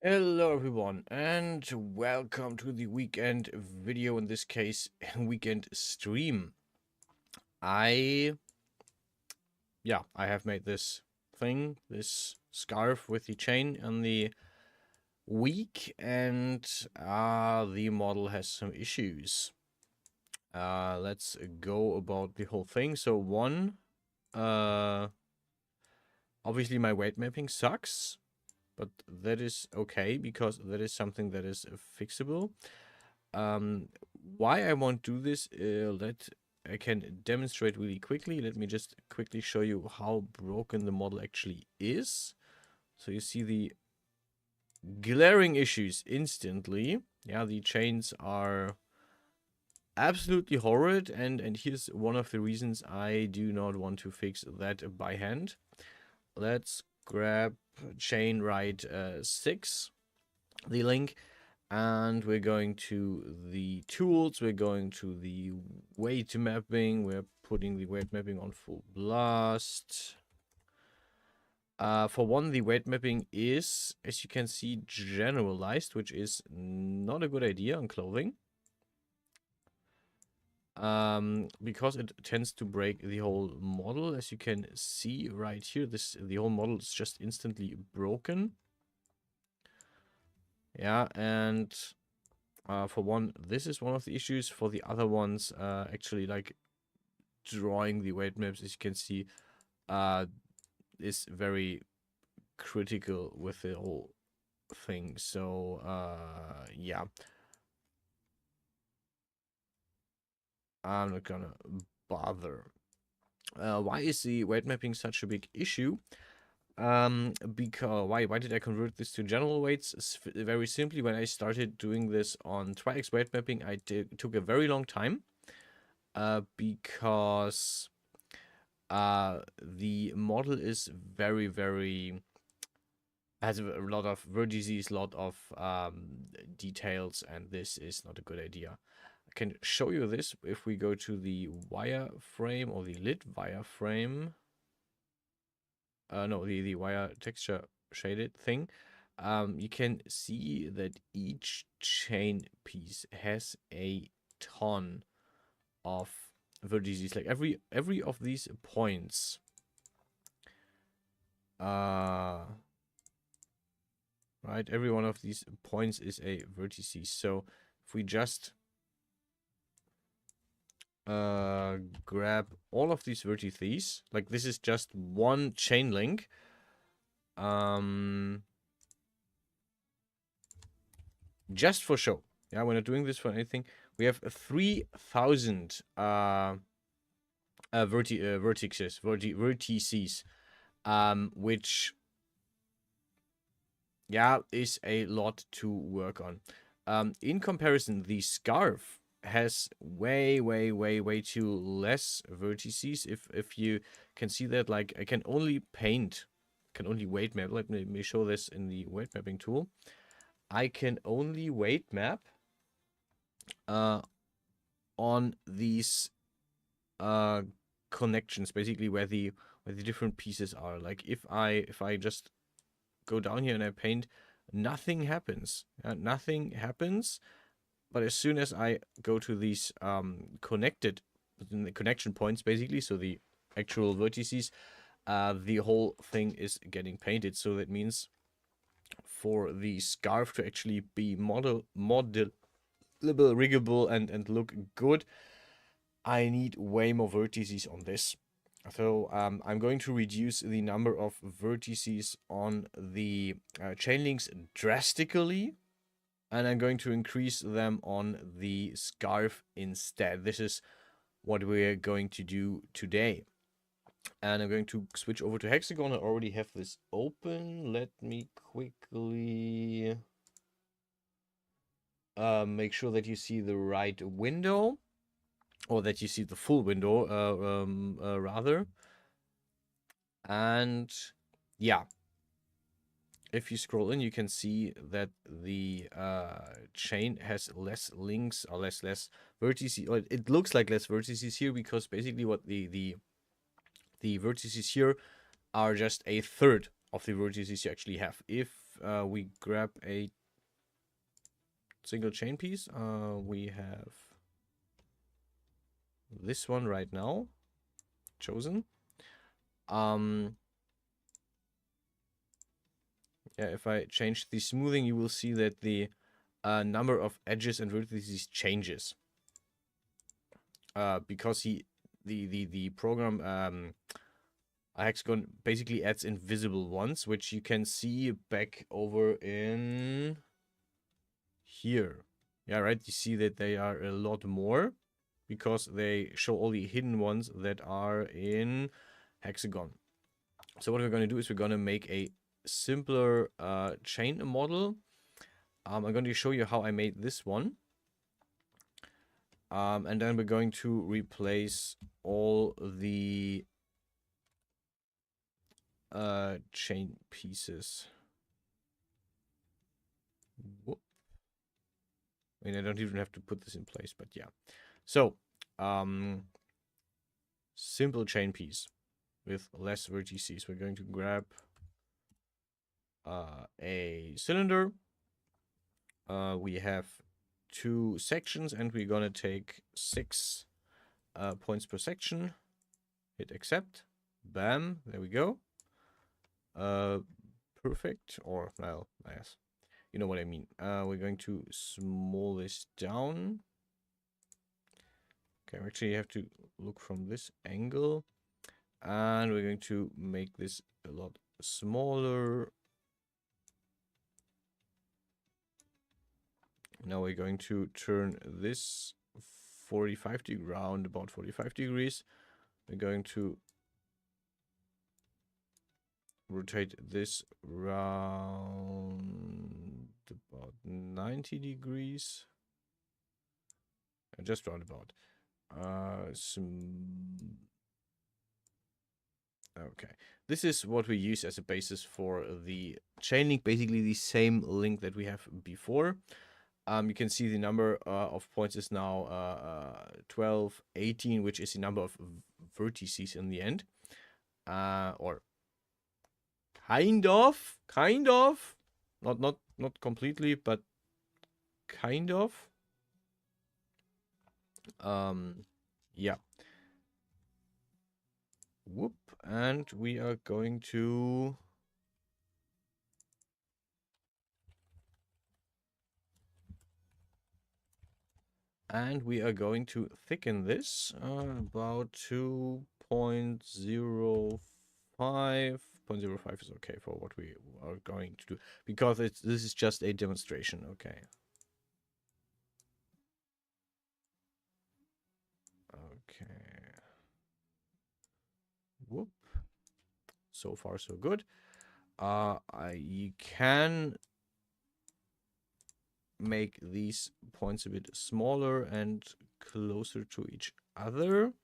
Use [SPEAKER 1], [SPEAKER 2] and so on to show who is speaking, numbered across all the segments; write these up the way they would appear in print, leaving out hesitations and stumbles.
[SPEAKER 1] Hello everyone and welcome to the weekend video, in this case weekend stream. I have made this scarf with the chain on the week, and the model has some issues. Let's go about the whole thing. So one, uh obviously my weight mapping sucks, but that is okay because that is something that is fixable. Um, why I won't do this, let I can demonstrate really quickly. Let me just quickly show you how broken the model actually is. So you see the glaring issues instantly. Yeah, the chains are absolutely horrid, and here's one of the reasons I do not want to fix that by hand. Let's grab chain right 6, the link. And we're going to the tools, we're going to the weight mapping, we're putting the weight mapping on full blast. For one, the weight mapping is, as you can see, generalized, which is not a good idea on clothing. Because it tends to break the whole model. As you can see right here, the whole model is just instantly broken. Yeah, and for one, this is one of the issues. For the other ones, actually, like drawing the weight maps, as you can see, is very critical with the whole thing. So, yeah, I'm not gonna bother. Why is the weight mapping such a big issue? Because why did I convert this to general weights? Very simply, when I started doing this on Triax weight mapping, took a very long time. Because the model is very has a lot of vertices, a lot of details, and this is not a good idea. I can show you this if we go to the wireframe or the lit wireframe. No, the wire texture shaded thing. You can see that each chain piece has a ton of vertices. Like every of these points, right? Every one of these points is a vertices. So if we just grab all of these vertices, like this is just one chain link. Just for show. Yeah, we're not doing this for anything. We have 3,000 vertices, which, yeah, is a lot to work on. In comparison, the scarf has way too less vertices. If you can see that, like, I can only weight map. Let me show this in the weight mapping tool. I can only weight map on these connections, basically where the different pieces are. Like if I just go down here and I paint, nothing happens. Nothing happens. But as soon as I go to these connection points, basically, so the actual vertices, the whole thing is getting painted. So that means for the scarf to actually be modelable, riggable, and look good, I need way more vertices on this. So I'm going to reduce the number of vertices on the chain links drastically, and I'm going to increase them on the scarf instead. This is what we're going to do today. And I'm going to switch over to Hexagon. I already have this open. Let me quickly make sure that you see the right window, or that you see the full window, rather. And yeah, if you scroll in, you can see that the chain has less links, or less vertices. Or it looks like less vertices here, because basically what the vertices here are just a third of the vertices you actually have. If we grab a single chain piece, we have this one right now chosen. Yeah, if I change the smoothing, you will see that the number of edges and vertices changes. Because the program Hexagon basically adds invisible ones, which you can see back over in here. Yeah, right. You see that they are a lot more because they show all the hidden ones that are in Hexagon. So what we're going to do is we're going to make a simpler chain model. I'm going to show you how I made this one. And then we're going to replace all the chain pieces. Whoop. I mean, I don't even have to put this in place, but yeah. So, simple chain piece with less vertices. We're going to grab a cylinder. We have 2 sections, and we're gonna take 6 points per section. Hit accept. Bam. There we go. Perfect. Or, well, yes. You know what I mean. We're going to small this down. Okay, we actually have to look from this angle. And we're going to make this a lot smaller. Now we're going to turn this 45 degrees, round about 45 degrees. We're going to rotate this round about 90 degrees. Just round about. Okay. This is what we use as a basis for the chain link. Basically the same link that we have before. You can see the number of points is now 12, 18, which is the number of vertices in the end. Or kind of. Not completely, but kind of. Yeah. Whoop. And we are going to thicken this about 2.05. 0.05 is okay for what we are going to do, because this is just a demonstration. Okay. Okay. Whoop. So far, so good. You can make these points a bit smaller and closer to each other.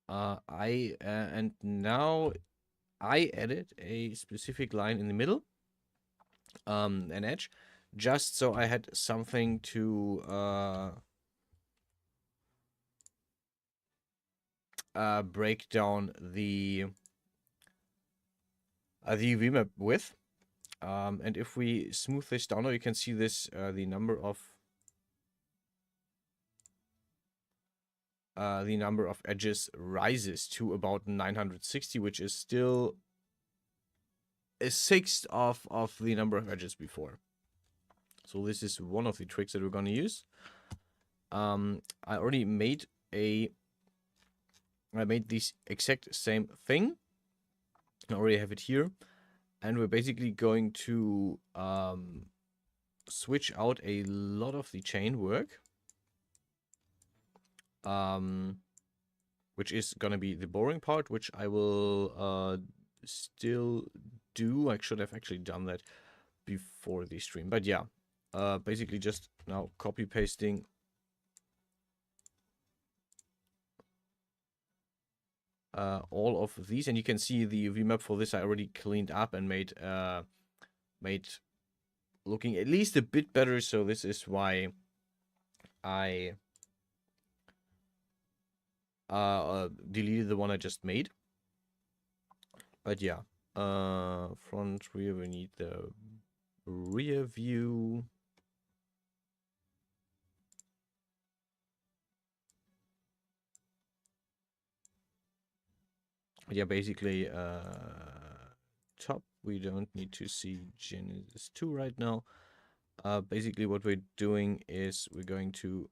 [SPEAKER 1] And now I added a specific line in the middle, an edge, just so I had something to break down the UV map with. And if we smooth this down, now you can see this, the number of edges rises to about 960, which is still a sixth of the number of edges before. So this is one of the tricks that we're going to use. I already made this exact same thing. I already have it here. And we're basically going to switch out a lot of the chain work. Which is going to be the boring part, which I will still do. I should have actually done that before the stream. But yeah, basically just now copy pasting all of these, and you can see the UV map for this I already cleaned up and made looking at least a bit better. So this is why I deleted the one I just made. But yeah, front, rear, we need the rear view. Yeah, basically, top, we don't need to see Genesis 2 right now. Basically what we're doing is we're going to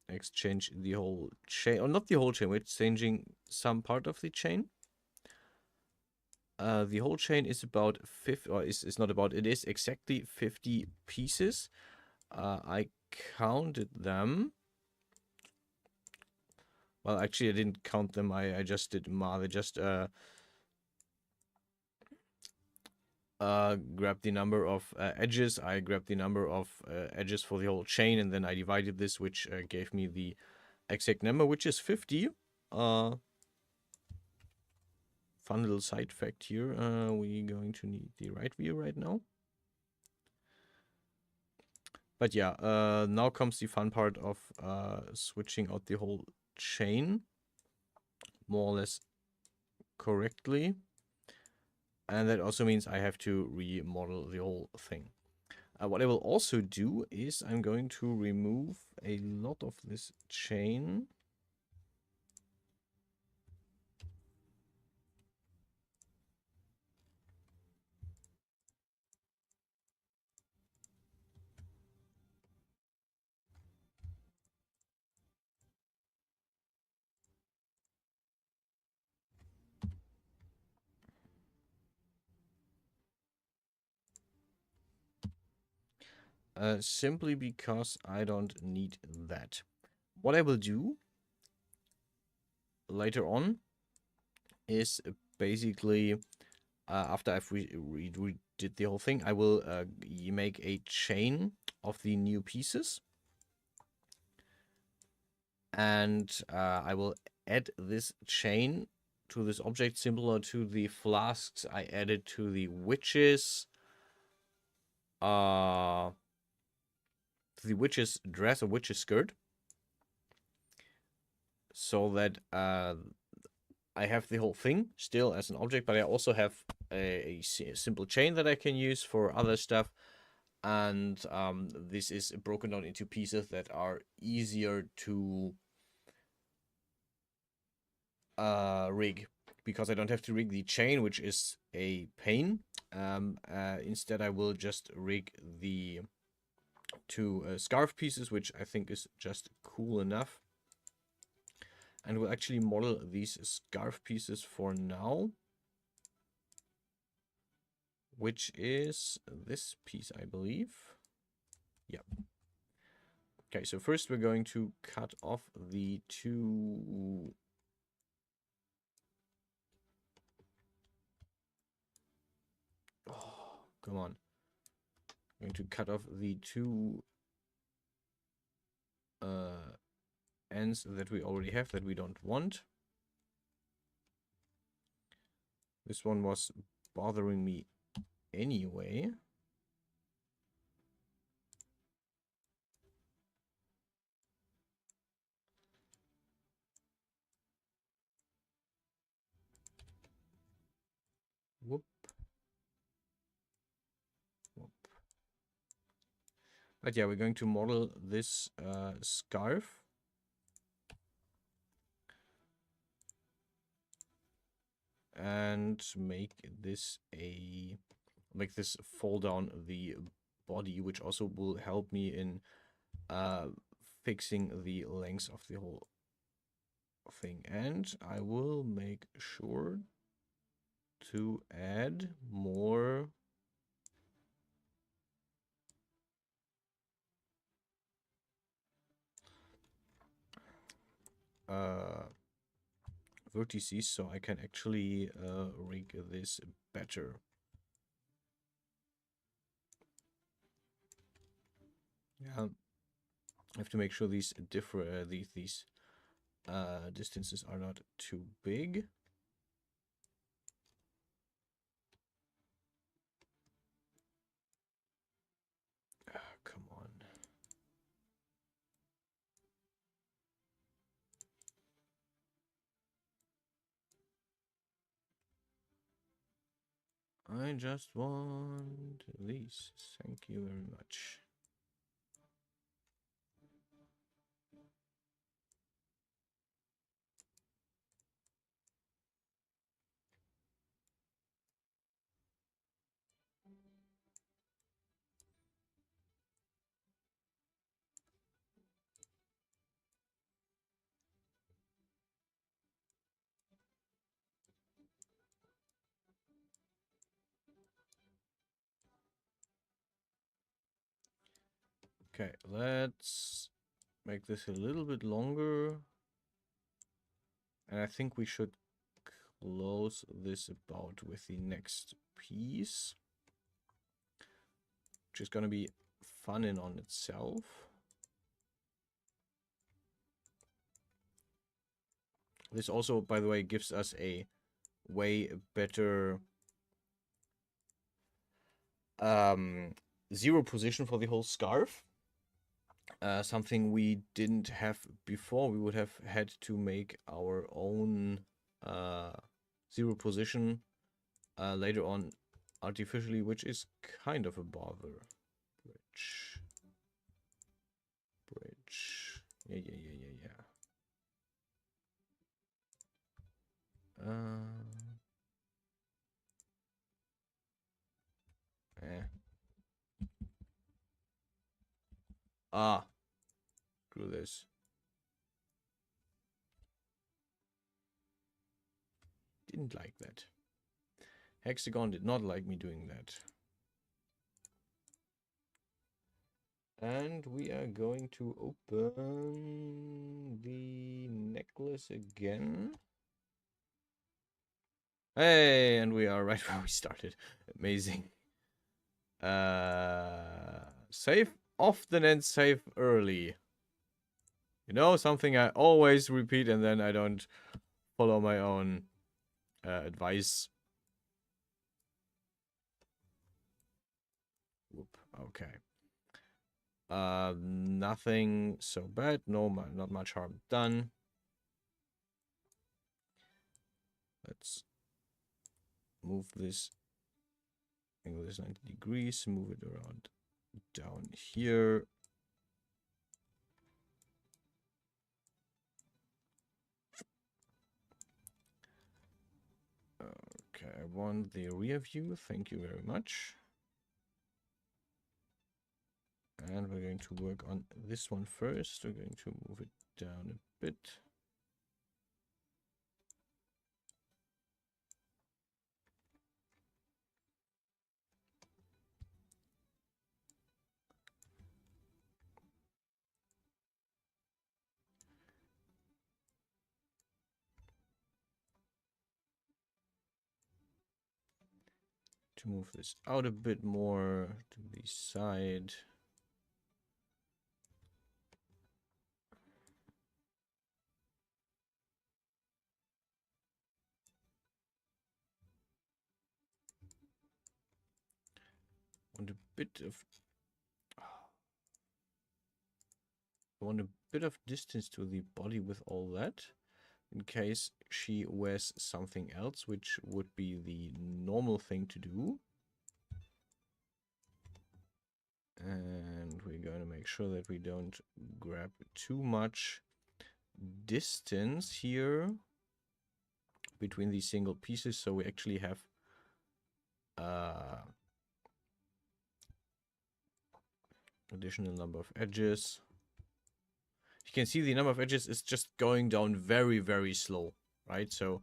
[SPEAKER 1] exchange the whole chain, or not the whole chain, we're exchanging some part of the chain. The whole chain is about 50, or is not about, it is exactly 50 pieces. I counted them. Well, actually, I didn't count them. I just did math. I just grabbed the number of edges. I grabbed the number of edges for the whole chain, and then I divided this, which gave me the exact number, which is 50. Fun little side fact here. We're going to need the right view right now. But yeah, now comes the fun part of switching out the whole chain more or less correctly. And that also means I have to remodel the whole thing. What I will also do is I'm going to remove a lot of this chain. Simply because I don't need that. What I will do later on is basically, after I've redid the whole thing, I will make a chain of the new pieces. And I will add this chain to this object similar to the flasks I added to the witches. The witch's dress or witch's skirt, so that I have the whole thing still as an object, but I also have a simple chain that I can use for other stuff. And this is broken down into pieces that are easier to rig, because I don't have to rig the chain, which is a pain. Instead, I will just rig the two scarf pieces, which I think is just cool enough. And we'll actually model these scarf pieces for now, which is this piece, I believe. Yeah. Okay, so first we're going to cut off the two... Oh, come on. I'm going to cut off the two ends that we already have that we don't want. This one was bothering me anyway. Whoop. Whoop. But yeah, we're going to model this scarf. And make this fall down the body, which also will help me in fixing the length of the whole thing. And I will make sure to add more vertices so I can actually rig this better. Yeah, I have to make sure these distances are not too big. Come on. I just want these. Thank you very much. Okay, let's make this a little bit longer. And I think we should close this about with the next piece, which is going to be fun in on itself. This also, by the way, gives us a way better zero position for the whole scarf. Something we didn't have before. We would have had to make our own zero position later on artificially, which is kind of a bother. Bridge. Yeah. Screw this. Didn't like that. Hexagon did not like me doing that. And we are going to open the necklace again. Hey, and we are right where we started. Amazing. Save often and save early. You know, something I always repeat and then I don't follow my own advice. Whoop, okay. Nothing so bad. No, not much harm done. Let's move this angle is 90 degrees. Move it around down here. Okay, I want the rear view. Thank you very much. And we're going to work on this one first. We're going to move it down a bit. To move this out a bit more to the side. Want a bit of distance to the body with all that, in case she wears something else, which would be the normal thing to do. And we're going to make sure that we don't grab too much distance here between these single pieces, so we actually have additional number of edges. You can see the number of edges is just going down very, very slow, right? So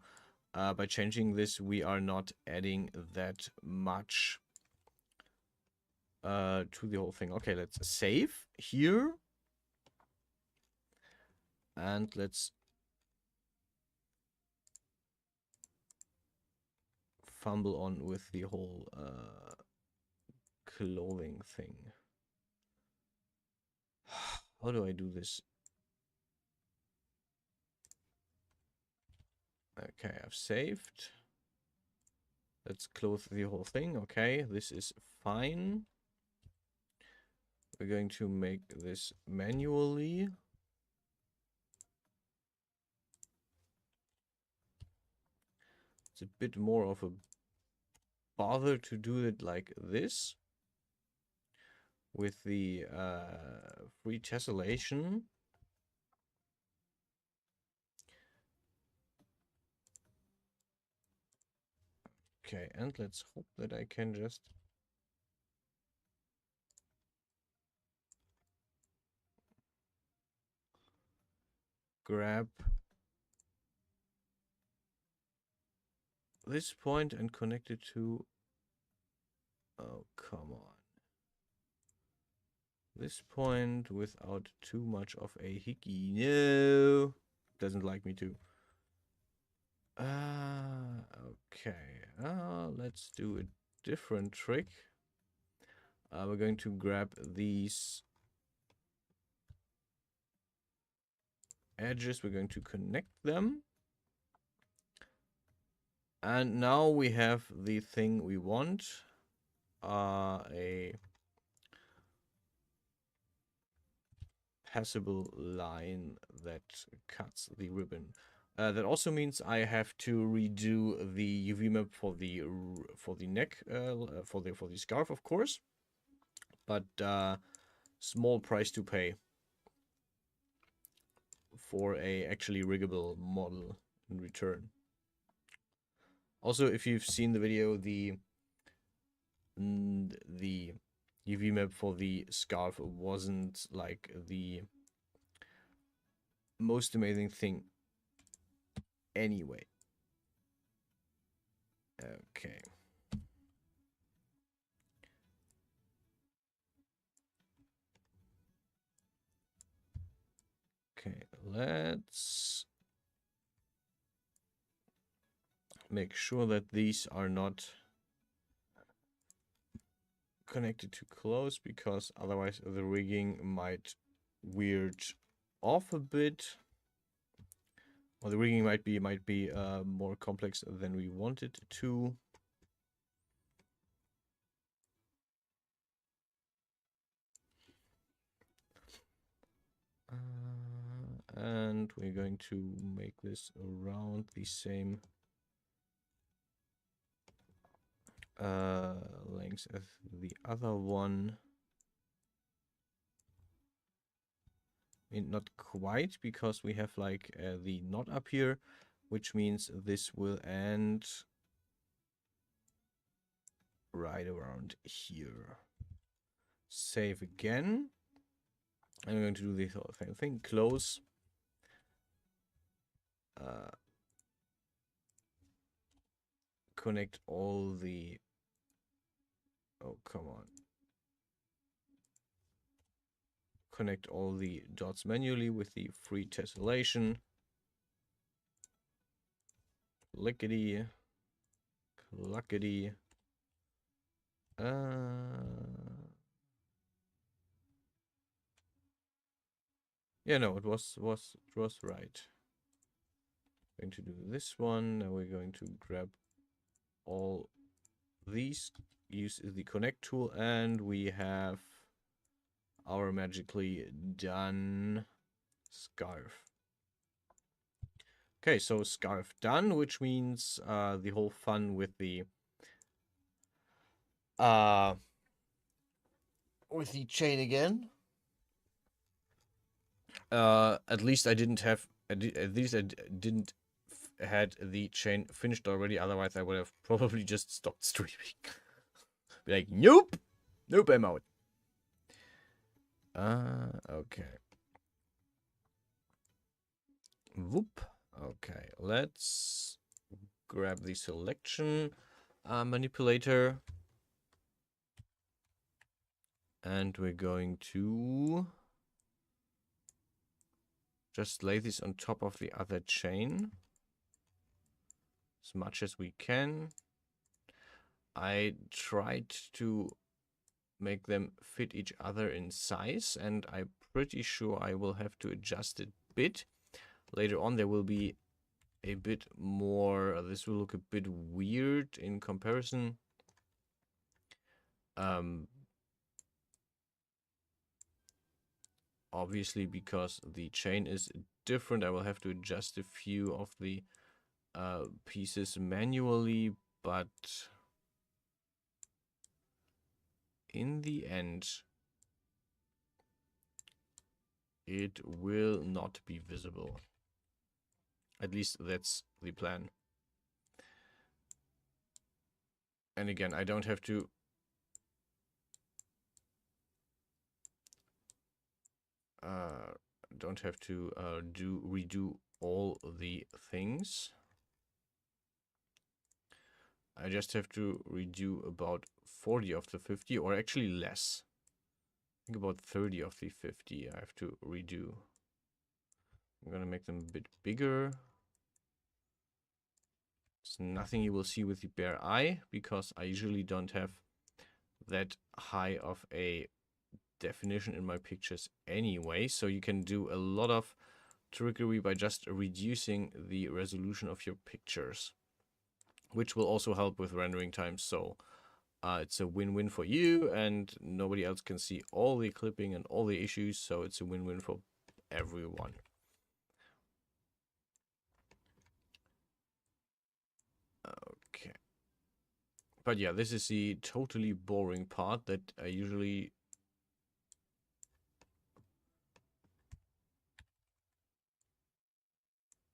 [SPEAKER 1] by changing this, we are not adding that much to the whole thing. Okay, let's save here. And let's fumble on with the whole clothing thing. How do I do this? Okay, I've saved. Let's close the whole thing. Okay, this is fine. We're going to make this manually. It's a bit more of a bother to do it like this with the free tessellation. Okay, and let's hope that I can just grab this point and connect it to, oh, come on, this point without too much of a hickey. No, doesn't like me too. Okay, let's do a different trick. We're going to grab these edges, we're going to connect them. And now we have the thing we want, a passable line that cuts the ribbon. That also means I have to redo the UV map for the neck, for the scarf, of course. But small price to pay for a actually riggable model in return. Also, if you've seen the video, the UV map for the scarf wasn't like the most amazing thing anyway. Okay. Okay, let's make sure that these are not connected too close, because otherwise the rigging might weird off a bit. Or the rigging might be more complex than we want it to. And we're going to make this around the same length as the other one. I mean, not quite, because we have like the knot up here, which means this will end right around here. Save again. I'm going to do the same thing. Close. Connect all the... Oh, come on. Connect all the dots manually with the free tessellation. Lickety. Cluckety. Yeah, no, it was right. Going to do this one. Now we're going to grab all these, use the connect tool, and we have our magically done scarf. Okay, so scarf done, which means the whole fun with the chain again. At least I didn't have. At least I didn't had the chain finished already. Otherwise, I would have probably just stopped streaming. Be like, nope, nope, I'm out. Okay. Whoop. Okay, let's grab the selection manipulator. And we're going to just lay this on top of the other chain as much as we can. I tried to make them fit each other in size, and I'm pretty sure I will have to adjust it a bit. Later on there will be a bit more, this will look a bit weird in comparison. Obviously, because the chain is different, I will have to adjust a few of the pieces manually, but in the end, it will not be visible. At least that's the plan. And again, I don't have to redo all the things. I just have to redo about 40 of the 50, or actually less. I think about 30 of the 50 I have to redo. I'm gonna make them a bit bigger. It's nothing you will see with the bare eye, because I usually don't have that high of a definition in my pictures anyway. So you can do a lot of trickery by just reducing the resolution of your pictures, which will also help with rendering time. So it's a win-win for you, and nobody else can see all the clipping and all the issues, so it's a win-win for everyone. Okay. But yeah, this is the totally boring part that I usually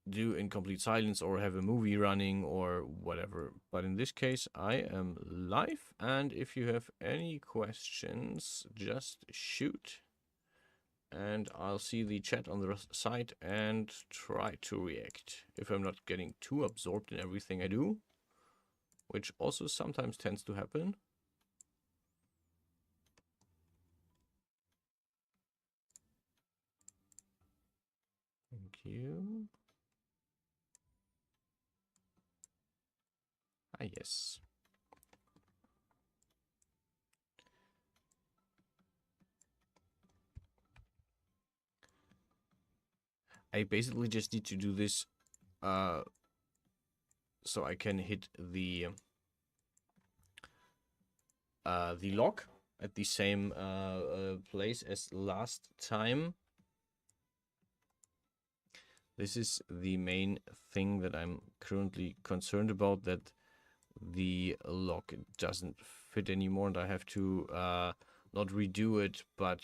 [SPEAKER 1] do in complete silence, or have a movie running or whatever. But in this case, I am live, and if you have any questions, just shoot. And I'll see the chat on the side and try to react if I'm not getting too absorbed in everything I do, which also sometimes tends to happen. Thank you. Ah, yes. I basically just need to do this so I can hit the lock at the same place as last time. This is the main thing that I'm currently concerned about, that the lock doesn't fit anymore, and I have to not redo it, but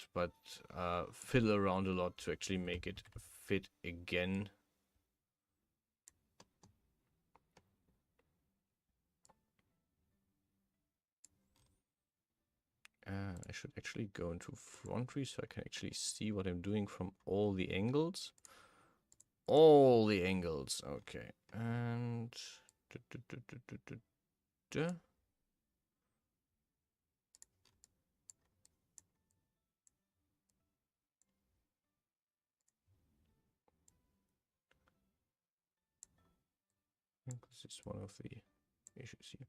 [SPEAKER 1] fiddle around a lot to actually make it fit again. I should actually go into Frontry so I can actually see what I'm doing from all the angles. All the angles, okay. And this is one of the issues here.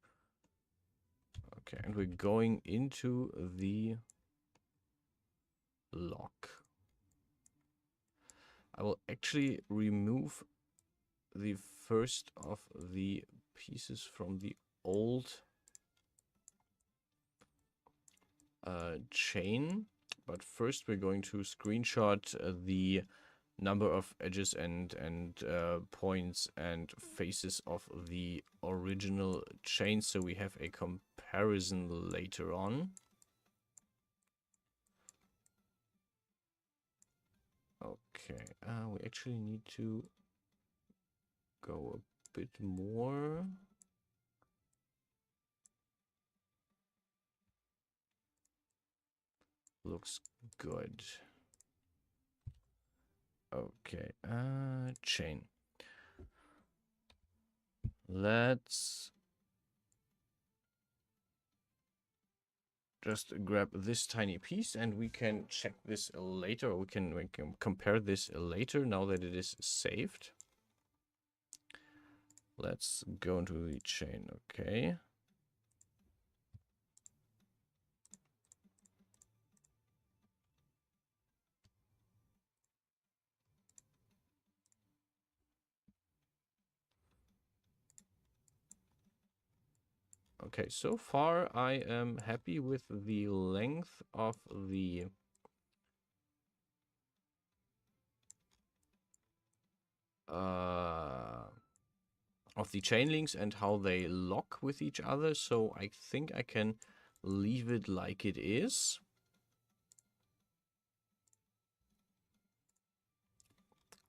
[SPEAKER 1] Okay, and we're going into the lock. I will actually remove the first of the pieces from the old chain, but first we're going to screenshot the number of edges and points and faces of the original chain, so we have a comparison later on. Okay, we actually need to go a bit more. Looks good. Okay, chain. Let's just grab this tiny piece, and we can check this later, or we can compare this later now that it is saved. Let's go into the chain, okay. Okay, so far I am happy with the length of the chain links and how they lock with each other. So I think I can leave it like it is.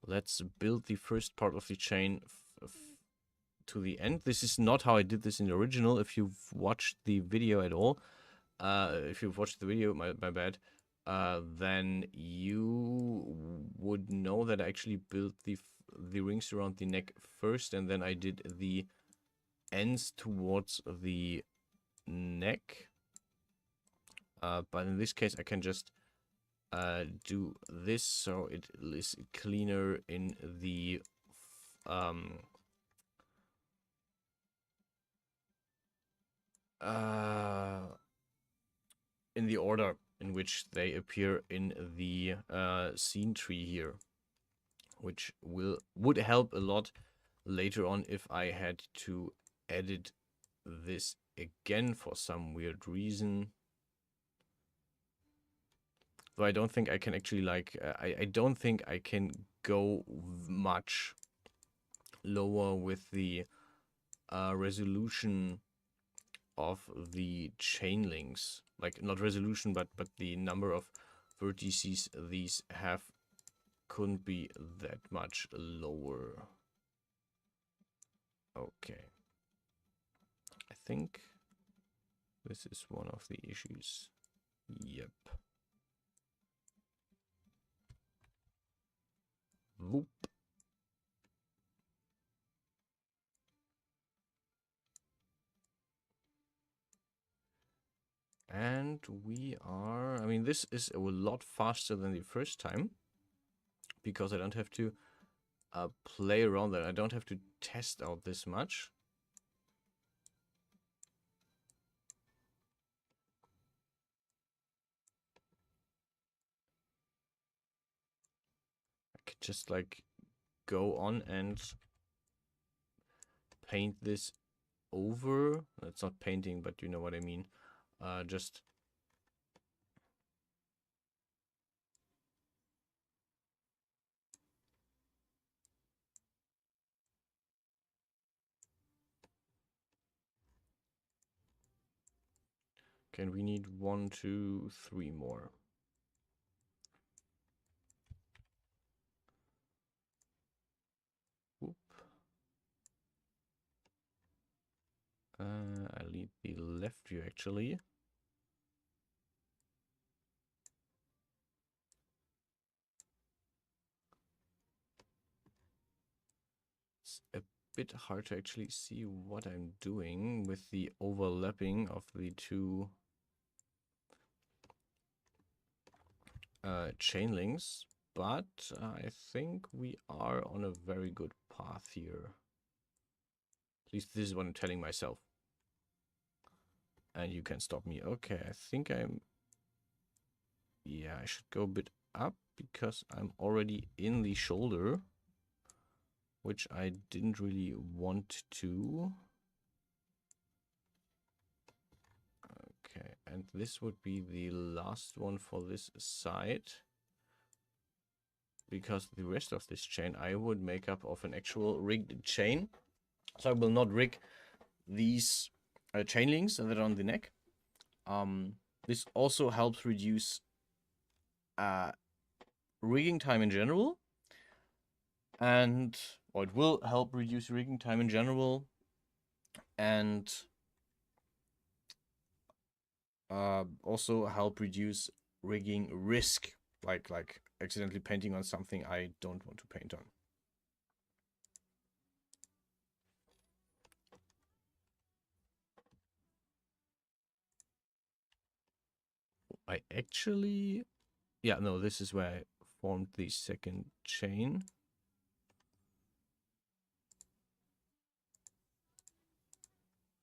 [SPEAKER 1] Let's build the first part of the chain to the end. This is not how I did this in the original. If you've watched the video at all, if you've watched the video, my bad, then you would know that I actually built the rings around the neck first, and then I did the ends towards the neck. But in this case, I can just do this so it is cleaner in the order in which they appear in the scene tree here, which would help a lot later on if I had to edit this again for some weird reason. Though I don't think I can actually, like, I don't think I can go much lower with the resolution of the chain links. Like, not resolution, but the number of vertices these have couldn't be that much lower. Okay. I think this is one of the issues. Yep. Whoop. And we are, I mean, this is a lot faster than the first time, because I don't have to play around that. I don't have to test out this much. I could just, like, go on and paint this over. It's not painting, but you know what I mean. Just okay, we need 1, 2, 3 more. Whoop. I'll need the left view actually. It's a bit hard to actually see what I'm doing with the overlapping of the two chain links, but I think we are on a very good path here. At least this is what I'm telling myself. And you can stop me. Okay, I think I'm... Yeah, I should go a bit up because I'm already in the shoulder, which I didn't really want to. Okay, and this would be the last one for this side, because the rest of this chain I would make up of an actual rigged chain. So I will not rig these chain links that are on the neck. This also helps reduce rigging time in general, and or it will help reduce rigging time in general, and also help reduce rigging risk, like accidentally painting on something I don't want to paint on. I actually, yeah, no, this is where I formed the second chain.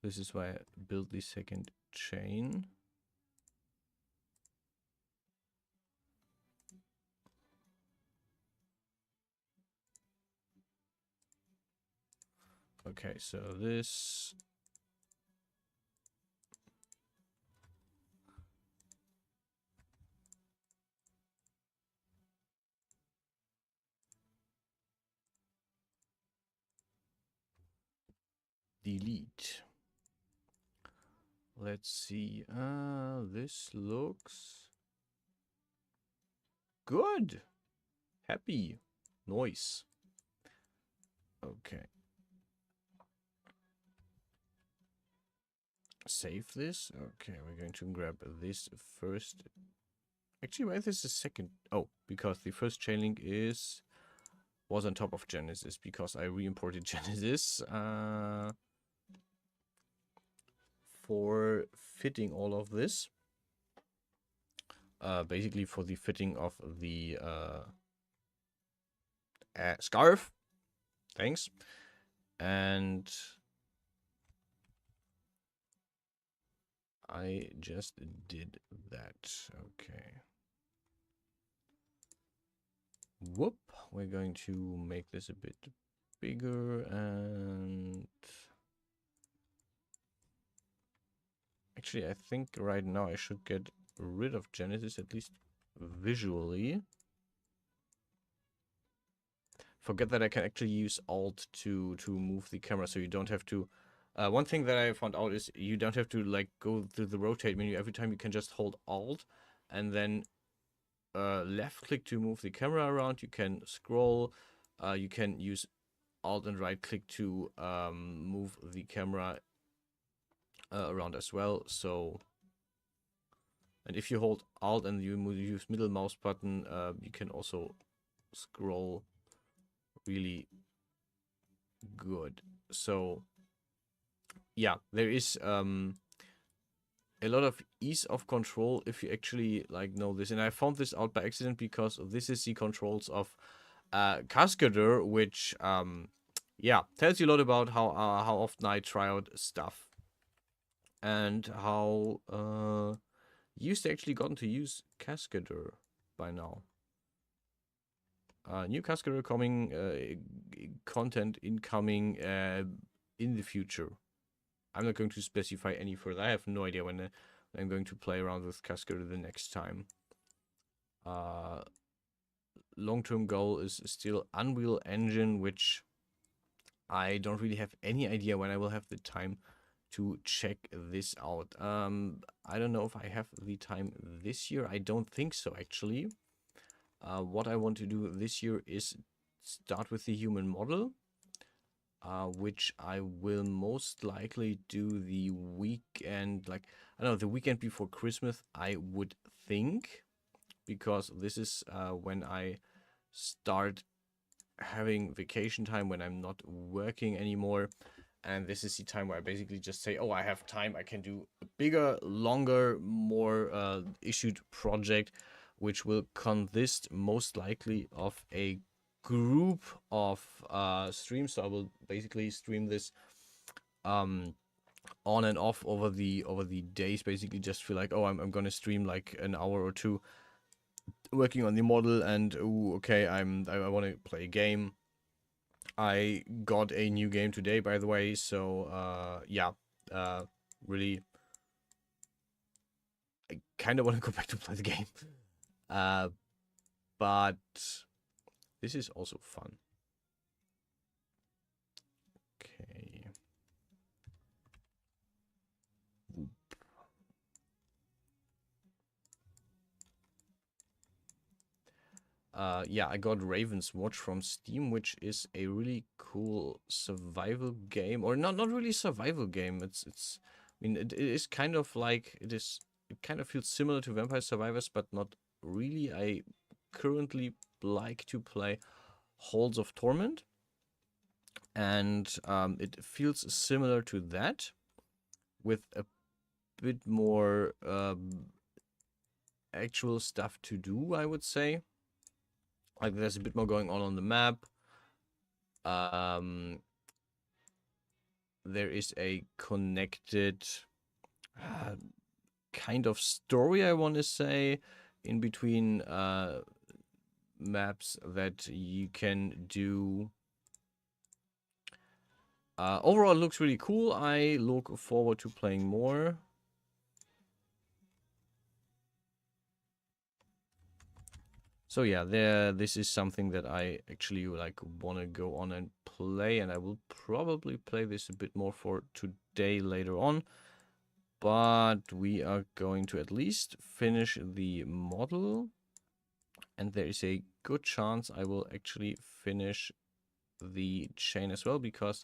[SPEAKER 1] This is why I built the second chain. Okay, so this... delete. Let's see. This looks good. Happy. Nice. Okay. Save this. Okay, we're going to grab this first. Actually, why is this the second? Oh, because the first chain link was on top of Genesis because I re-imported Genesis for fitting all of this. Basically for the fitting of the scarf. Thanks. And I just did that. Okay. Whoop. We're going to make this a bit bigger and actually I think right now I should get rid of Genesis, at least visually. Forget that I can actually use Alt to move the camera, so you don't have to. One thing that I found out is you don't have to like go through the rotate menu every time. You can just hold Alt and then left click to move the camera around. You can scroll. You can use Alt and right click to move the camera around as well. So, and if you hold Alt and you use middle mouse button, you can also scroll really good. So yeah, there is a lot of ease of control if you actually like know this. And I found this out by accident because this is the controls of Cascadeur, which yeah, tells you a lot about how often I try out stuff and how used to actually gotten to use Cascadeur by now. New Cascadeur coming, content incoming in the future. I'm not going to specify any further. I have no idea when I'm going to play around with Cascadeur the next time. Long-term goal is still Unreal Engine, which I don't really have any idea when I will have the time to check this out. I don't know if I have the time this year. I don't think so, actually. What I want to do this year is start with the human model, which I will most likely do the weekend, like, I don't know, the weekend before Christmas, I would think, because this is when I start having vacation time, when I'm not working anymore. And this is the time where I basically just say, oh, I have time. I can do a bigger, longer, more issued project, which will consist most likely of a group of streams. So I will basically stream this on and off over the days. Basically, just feel like, oh, I'm gonna stream like an hour or two working on the model, and ooh, okay, I want to play a game. I got a new game today, by the way, so yeah, really, I kind of want to go back to play the game, but this is also fun. Okay. Yeah, I got Raven's Watch from Steam, which is a really cool survival game, or not really survival game. It's I mean, it is kind of like it kind of feels similar to Vampire Survivors, but not really. I currently like to play Halls of Torment, and it feels similar to that, with a bit more actual stuff to do, I would say. Like, there's a bit more going on the map. There is a connected kind of story, I want to say, in between maps that you can do. Overall, it looks really cool. I look forward to playing more. So yeah, this is something that I actually like want to go on and play, and I will probably play this a bit more for today later on. but we are going to at least finish the model. And there is a good chance I will actually finish the chain as well, because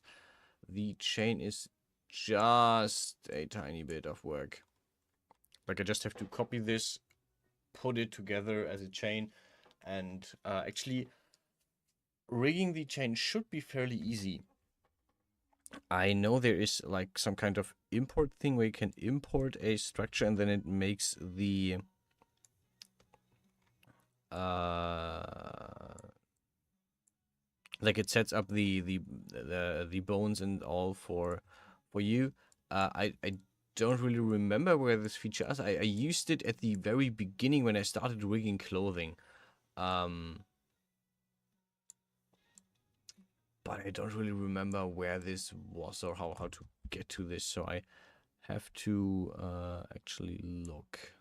[SPEAKER 1] the chain is just a tiny bit of work. Like, I just have to copy this, put it together as a chain, and actually rigging the chain should be fairly easy. I know there is like some kind of import thing where you can import a structure and then it makes the like it sets up the bones and all for you. I don't really remember where this feature is. I used it at the very beginning when I started rigging clothing. But I don't really remember where this was or how to get to this, so I have to actually look.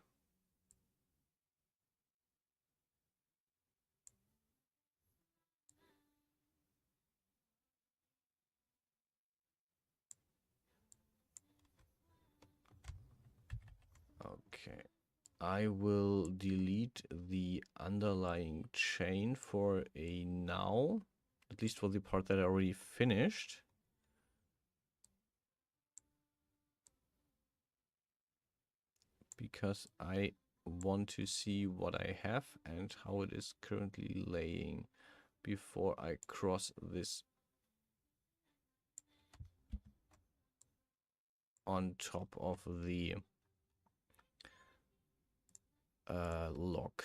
[SPEAKER 1] Okay, I will delete the underlying chain for a now, at least for the part that I already finished. Because I want to see what I have and how it is currently laying before I cross this on top of the lock.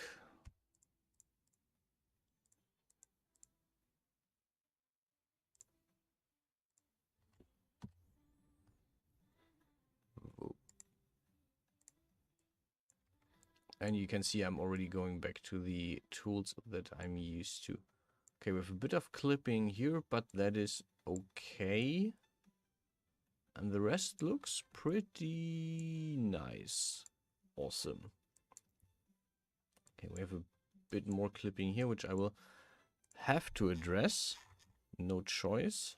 [SPEAKER 1] And you can see I'm already going back to the tools that I'm used to. Okay, we have a bit of clipping here, but that is okay. And the rest looks pretty nice. Awesome. Okay, we have a bit more clipping here, which I will have to address. No choice.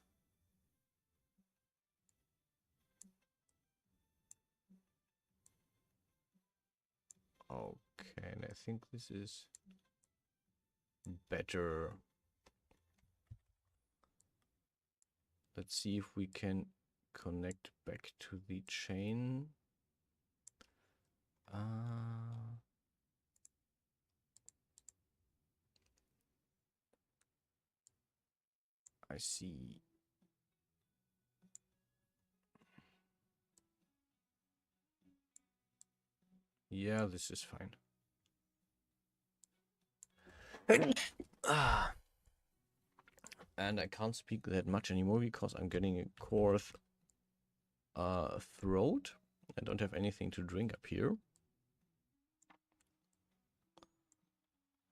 [SPEAKER 1] Okay, and I think this is better. Let's see if we can connect back to the chain. I see. Yeah, this is fine. And I can't speak that much anymore because I'm getting a coarse throat. I don't have anything to drink up here,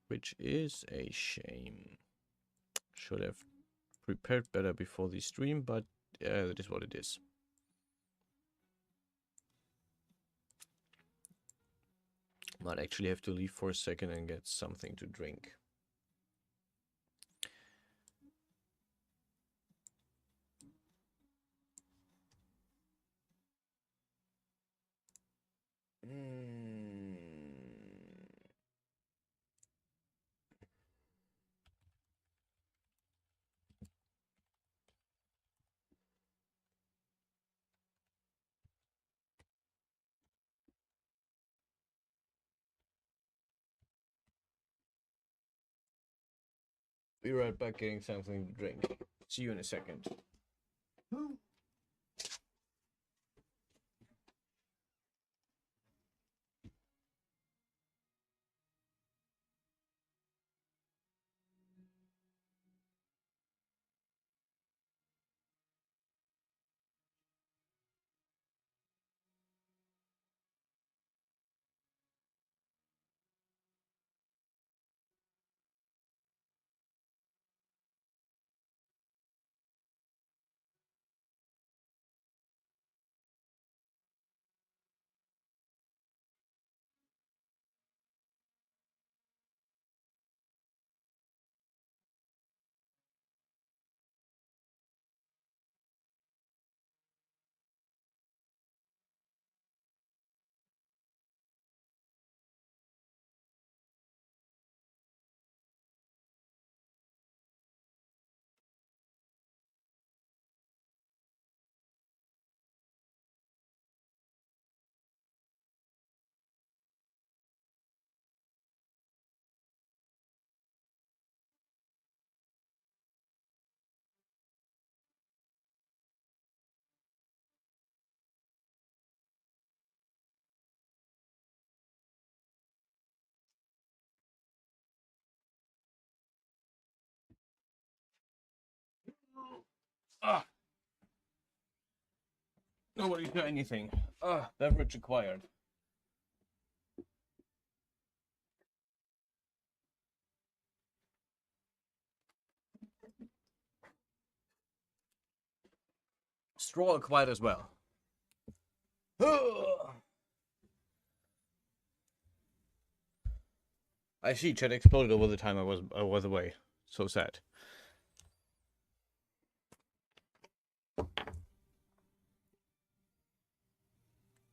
[SPEAKER 1] which is a shame. Should have prepared better before the stream, but it is what it is. Might actually have to leave for a second and get something to drink. Be right back getting something to drink. See you in a second. Ah, nobody got anything. Ah, beverage acquired. Straw acquired as well. I see. Chat exploded over the time I was away. So sad.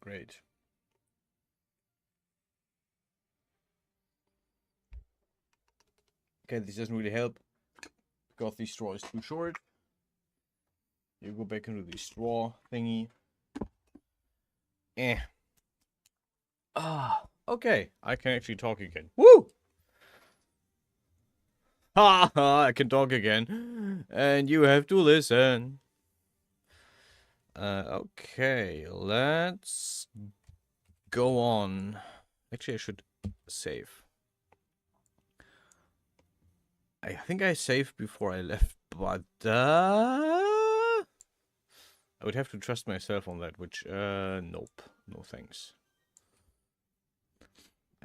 [SPEAKER 1] Great. Okay, this doesn't really help because the straw is too short. You go back into the straw thingy. Ah, okay. I can actually talk again. Woo! Ha ha! I can talk again, and you have to listen. Okay, let's go on. Actually, I should save. I think I saved before I left, but I would have to trust myself on that, which, nope. No thanks.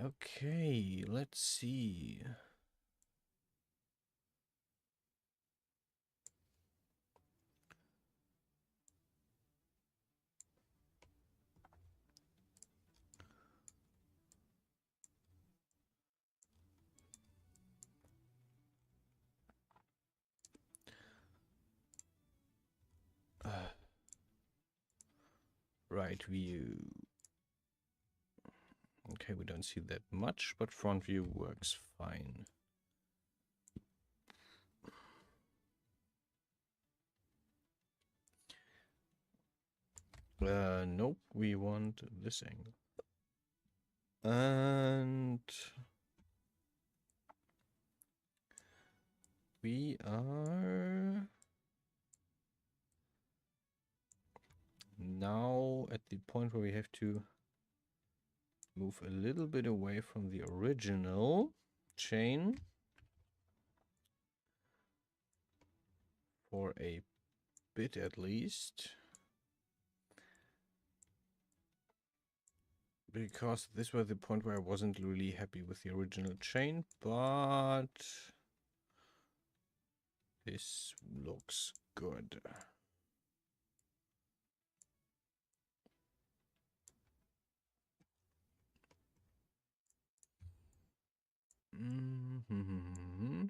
[SPEAKER 1] Okay, let's see. Right view. Okay, we don't see that much, but front view works fine. Nope, we want this angle. And we are now at the point where we have to move a little bit away from the original chain for a bit at least. Because this was the point where I wasn't really happy with the original chain, but this looks good. Mm-hmm.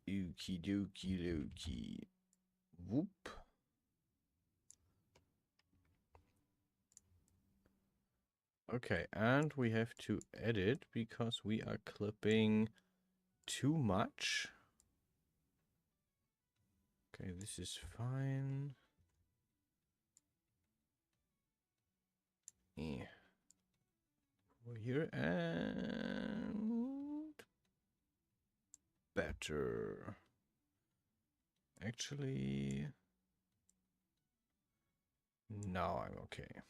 [SPEAKER 1] Okie dokie dokie. Whoop. Okay, and we have to edit because we are clipping too much. Okay, this is fine. Yeah. Over here and better. Actually, now I'm okay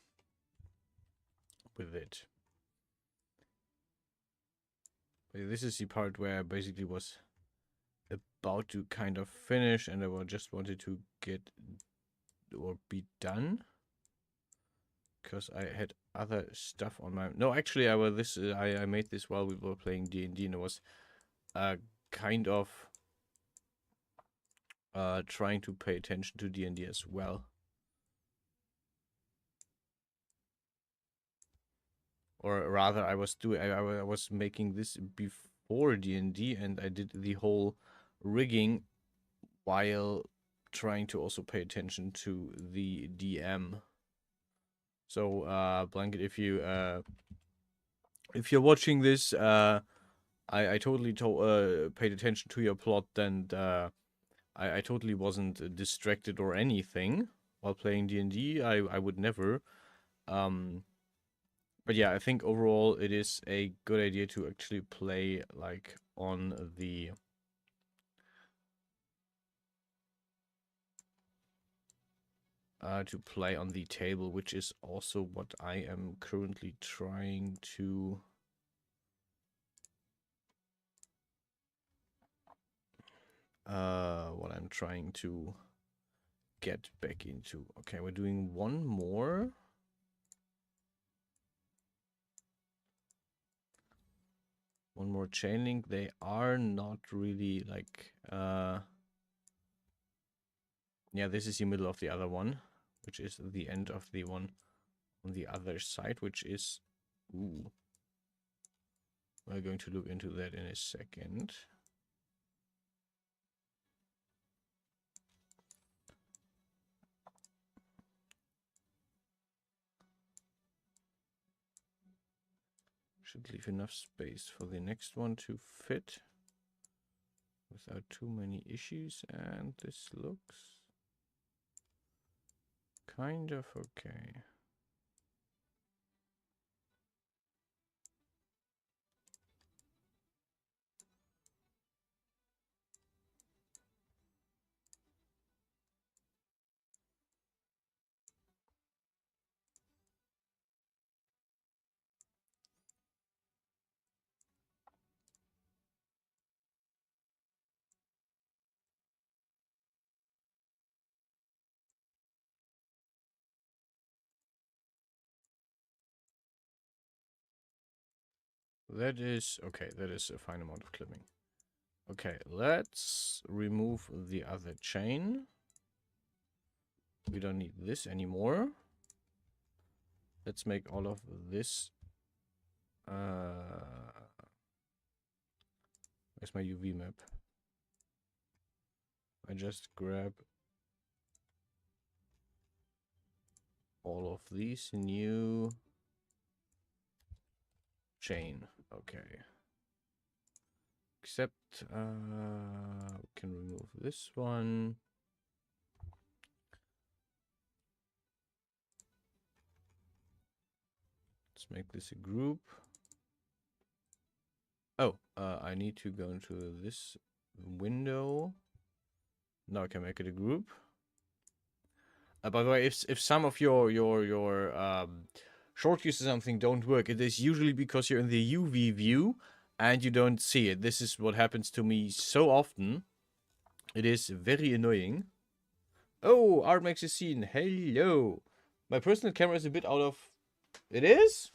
[SPEAKER 1] with it. But this is the part where I basically was about to kind of finish and I just wanted to get or be done. Because I had other stuff on my... No, actually, I made this while we were playing D&D, and it was kind of trying to pay attention to D&D as well. Or rather, I was making this before D&D, and I did the whole rigging while trying to also pay attention to the DM. So, Blanket, if you're watching this, I totally paid attention to your plot, and I totally wasn't distracted or anything while playing D&D. I would never. But yeah, I think overall it is a good idea to actually play like on the table, which is also what I am currently trying to what I'm trying to get back into. Okay, we're doing one more. One more chain link. They are not really like yeah, this is the middle of the other one, which is the end of the one on the other side, which is ooh. We're going to look into that in a second. Should leave enough space for the next one to fit without too many issues, and this looks kind of okay. That is okay, that is a fine amount of clipping. Okay, let's remove the other chain. We don't need this anymore. Let's make all of this. Where's my UV map? I just grab all of these new chain. Okay. Except we can remove this one. Let's make this a group. Oh, I need to go into this window. Now I can make it a group. By the way, if some of your shortcuts or something don't work, it is usually because you're in the UV view and you don't see it. This is what happens to me so often. It is very annoying. Oh, art makes a scene. Hello. My personal camera is a bit out of... It is?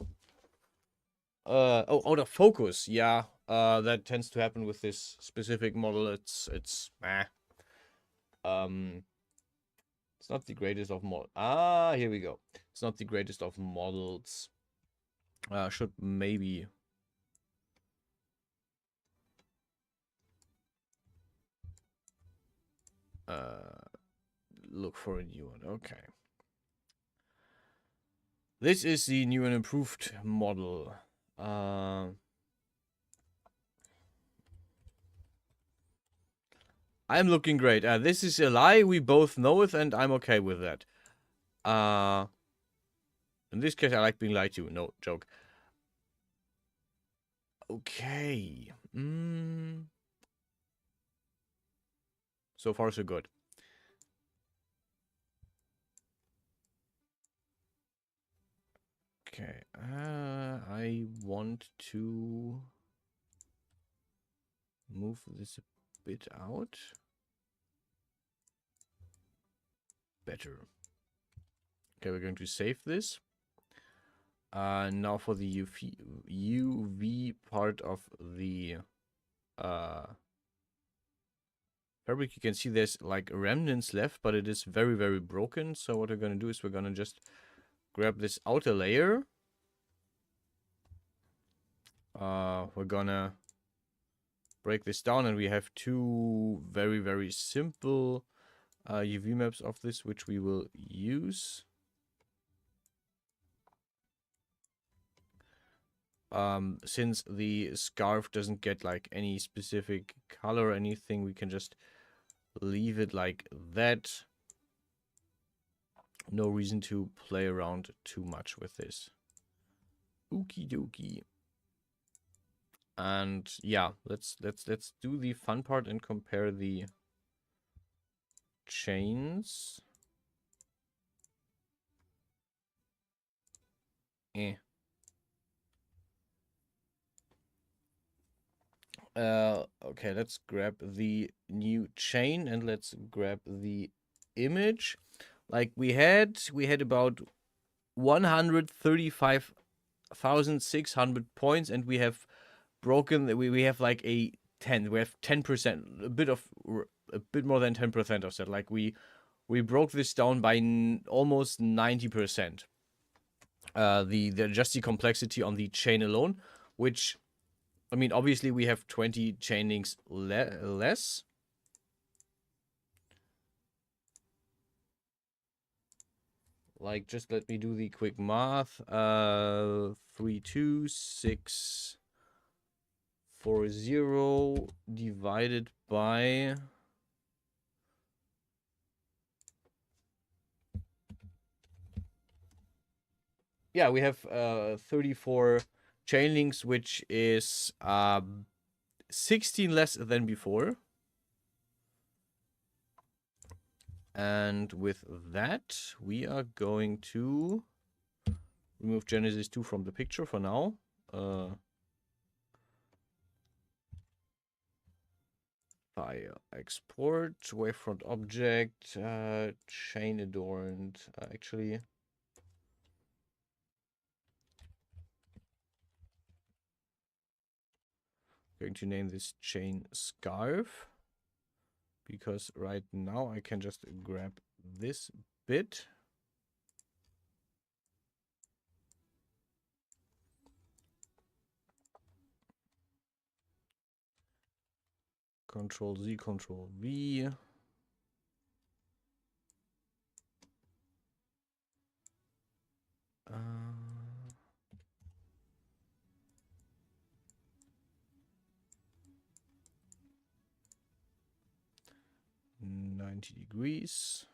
[SPEAKER 1] Oh, out of focus. Yeah. That tends to happen with this specific model. It's it's not the greatest of models. Ah, here we go. It's not the greatest of models. Should maybe look for a new one. Okay. This is the new and improved model. I'm looking great. This is a lie. We both know it, and I'm okay with that. In this case, I like being lied to. No, joke. Okay. So far, so good. Okay. I want to move this a bit out. Better. Okay, we're going to save this. Now for the UV part of the fabric, you can see there's like remnants left, but it is very, very broken. So what we're going to do is we're going to just grab this outer layer. We're going to break this down, and we have two very, very simple UV maps of this, which we will use. Since the scarf doesn't get like any specific color or anything, we can just leave it like that. No reason to play around too much with this. Okie dokie. And yeah, let's do the fun part and compare the chains. Okay, let's grab the new chain and let's grab the image. Like we had about 135,600 points, and we have broken. We have like a 10. We have 10%, a bit more than 10% of that. Like we broke this down by almost 90%. The just the complexity on the chain alone, which I mean, obviously we have 20 chain links less. Like, just let me do the quick math. 32640 divided by, yeah, we have 34 chain links, which is 16 less than before. And with that, we are going to remove Genesis 2 from the picture for now. File export, wavefront object, chain adorned. Actually, going to name this chain scarf, because right now I can just grab this bit. Control Z, Control V. 90 degrees.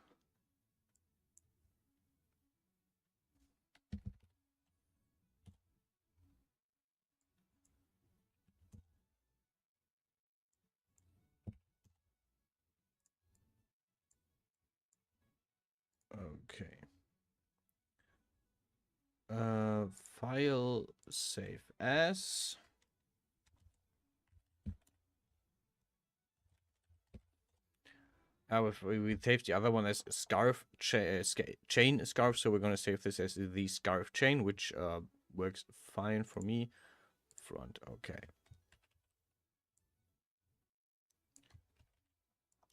[SPEAKER 1] Okay. File save as. We saved the other one as scarf chain scarf, so we're gonna save this as the scarf chain, which works fine for me. Front, okay.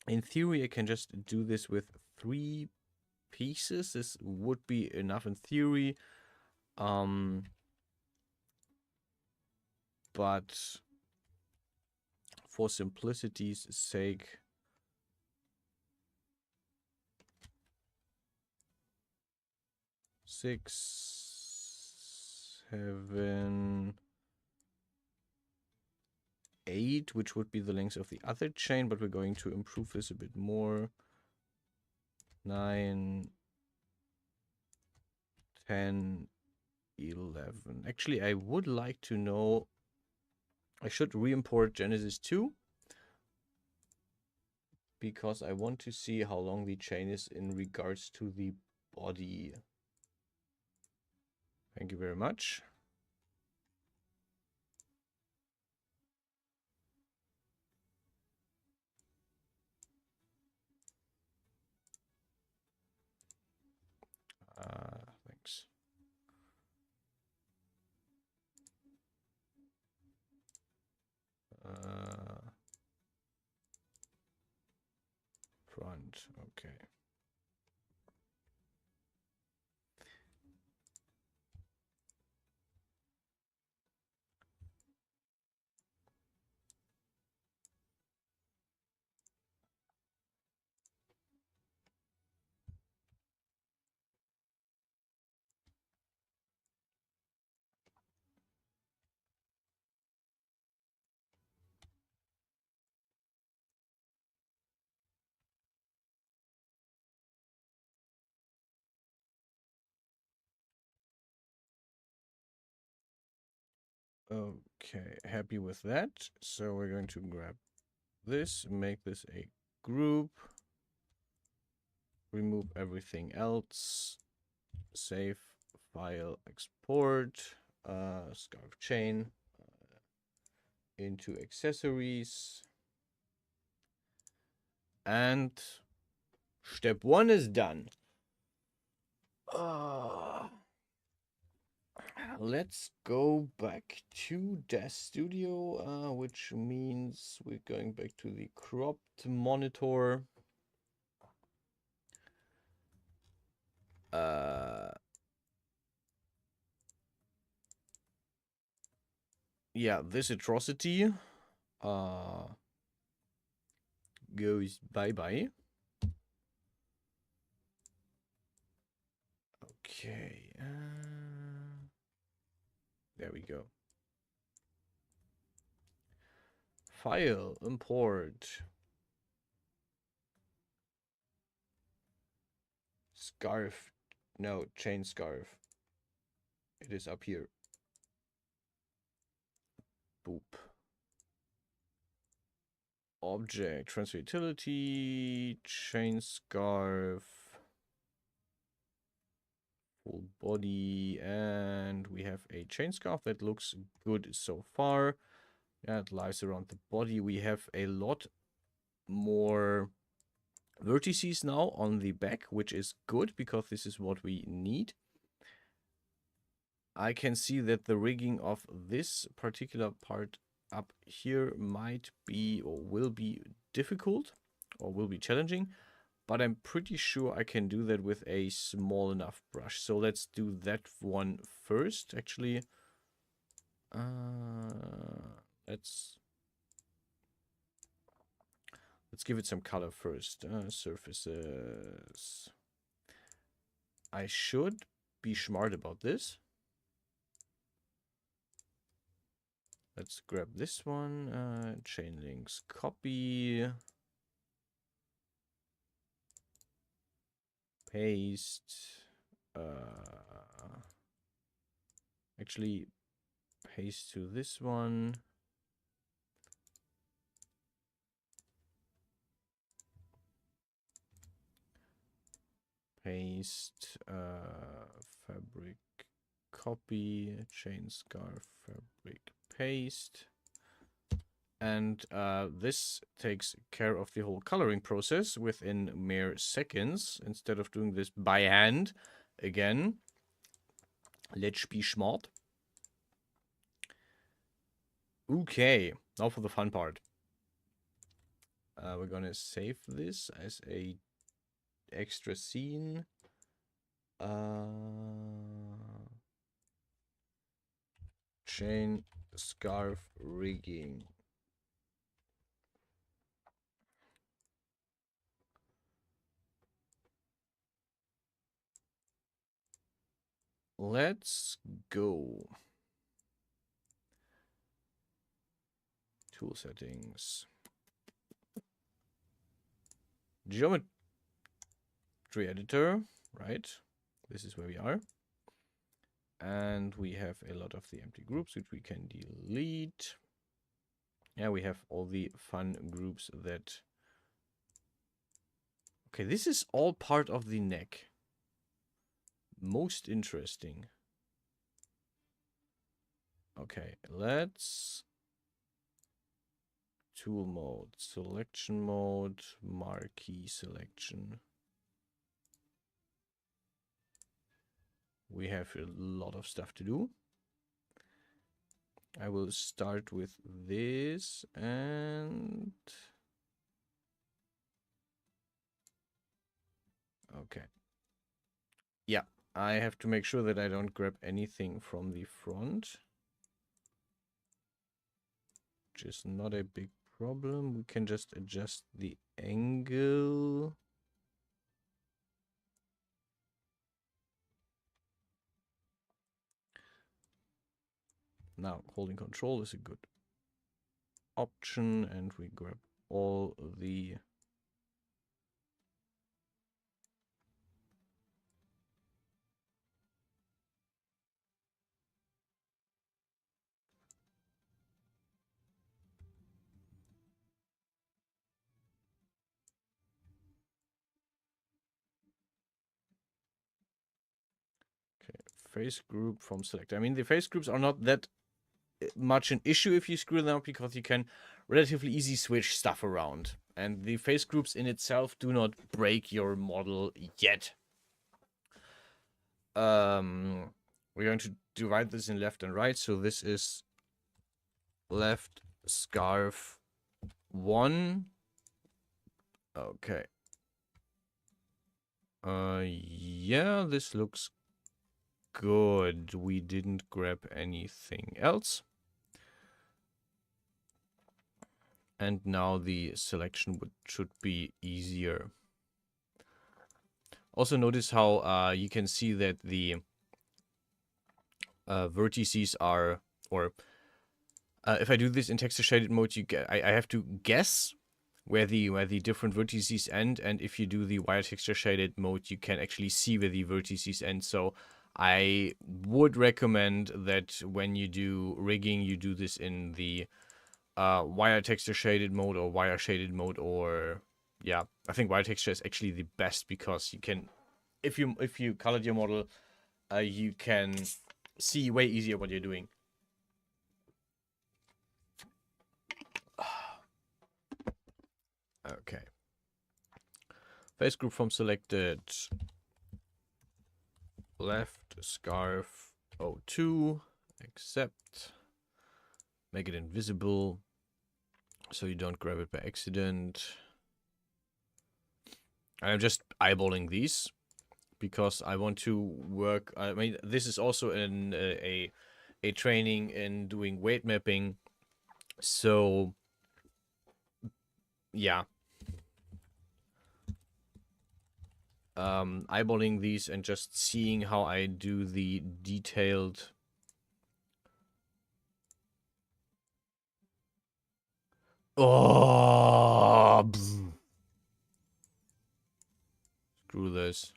[SPEAKER 1] In theory, I can just do this with 3 pieces. This would be enough in theory. But for simplicity's sake, six, 7, 8, which would be the length of the other chain, but we're going to improve this a bit more. 9, 10, 11. Actually, I would like to know. I should re-import Genesis 2, because I want to see how long the chain is in regards to the body. Thank you very much. Thanks. Front, okay. Okay, happy with that. So we're going to grab this, make this a group, remove everything else, save, file, export, scarf chain. into accessories. And step 1 is done. Let's go back to Desk Studio, which means we're going back to the cropped monitor. Yeah, this atrocity goes bye-bye. Okay, there we go. File, import. Scarf, no, chain scarf. It is up here. Boop. Object, transfer utility, chain scarf, full body, and we have a chain scarf that looks good so far. Yeah, it lies around the body. We have a lot more vertices now on the back, which is good because this is what we need. I can see that the rigging of this particular part up here might be or will be difficult or will be challenging, but I'm pretty sure I can do that with a small enough brush. So let's do that one first. Actually, let's give it some color first. Surfaces. I should be smart about this. Let's grab this one. Chain links, copy. Paste. Actually, paste to this one. Paste. Fabric. Copy. Chain scarf. Fabric. Paste. And this takes care of the whole coloring process within mere seconds instead of doing this by hand again. Let's be smart. Okay, now for the fun part. We're gonna save this as a extra scene. Chain scarf rigging. Let's go. Tool settings. Geometry editor, right? This is where we are. And we have a lot of the empty groups which we can delete. Yeah, we have all the fun groups that... Okay, this is all part of the neck. Most interesting. Okay, let's... Tool mode, selection mode, marquee selection. We have a lot of stuff to do. I will start with this and... Okay. Yeah, I have to make sure that I don't grab anything from the front. Which is not a big problem. We can just adjust the angle. Now, holding control is a good option, and we grab all the face group from select. I mean, the face groups are not that much an issue if you screw them up, because you can relatively easy switch stuff around. And the face groups in itself do not break your model yet. We're going to divide this in left and right. So this is left scarf 1. Okay. Yeah, this looks good. We didn't grab anything else. And now the selection should be easier. Also notice how you can see that the vertices are, or if I do this in texture shaded mode, I have to guess where the different vertices end, and if you do the wire texture shaded mode, you can actually see where the vertices end. So I would recommend that when you do rigging, you do this in the wire texture shaded mode or wire shaded mode, or yeah, I think wire texture is actually the best, because you can, if you colored your model, you can see way easier what you're doing. Okay. Face group from selected. Left scarf 02. Accept. Make it invisible so you don't grab it by accident. I'm just eyeballing these because I want to work. I mean, this is also a training in doing weight mapping. So yeah. Eyeballing these and just seeing how I do the detailed screw this.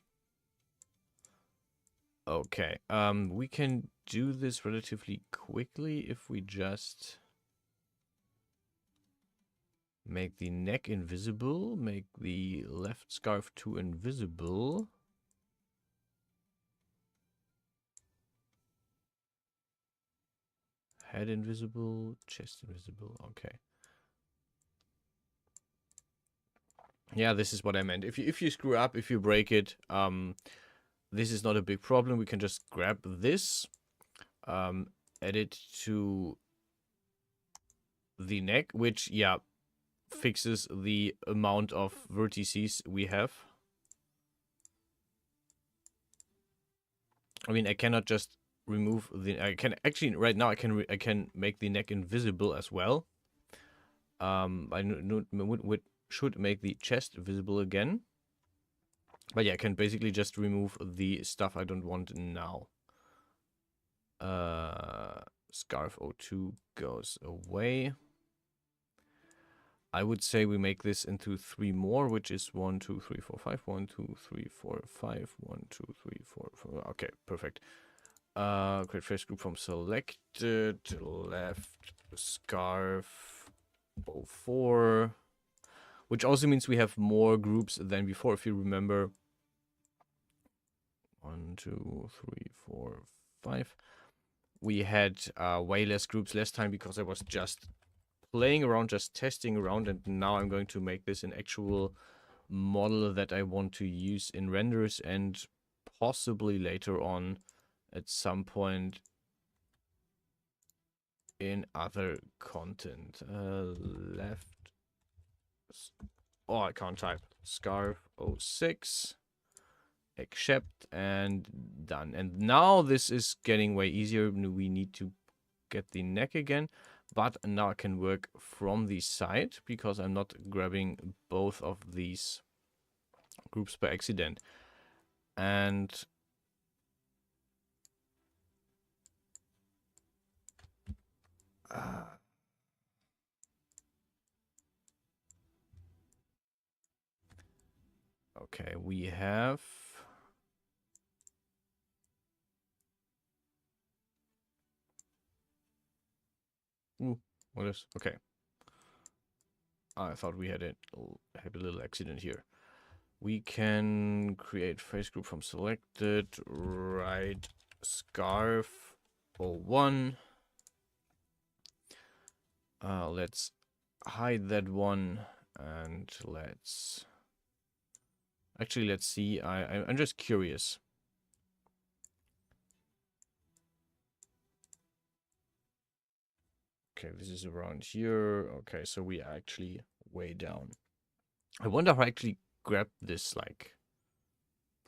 [SPEAKER 1] Okay. We can do this relatively quickly if we just make the neck invisible, make the left scarf 2 invisible. Head invisible, chest invisible. Okay. Yeah, this is what I meant. If you screw up, if you break it, this is not a big problem. We can just grab this, add it to the neck, which, yeah, fixes the amount of vertices we have. I mean, I cannot just remove the. I can actually right now. I can make the neck invisible as well. I should make the chest visible again. But yeah, I can basically just remove the stuff I don't want now. Scarf 02 goes away. I would say we make this into 3 more, which is 1, 2, 3, 4, 5. 1, 2, 3, 4, 5. 1, 2, 3, 4, 5. Okay, perfect. Create face group from selected. Left scarf 04. Which also means we have more groups than before, if you remember. 1, 2, 3, 4, 5. We had way less groups last time because I was just playing around, just testing around, and now I'm going to make this an actual model that I want to use in renders and possibly later on at some point in other content. Left. Oh, I can't type. Scarf 06. Accept and done. And now this is getting way easier. We need to get the neck again, but now I can work from the side because I'm not grabbing both of these groups by accident. And okay, we have what is okay? I thought we had a little accident here. We can create face group from selected, right scarf 01. Let's hide that one, and let's actually let's see. I'm just curious. Okay, this is around here. Okay, so we are actually way down. I wonder how I actually grabbed this, like,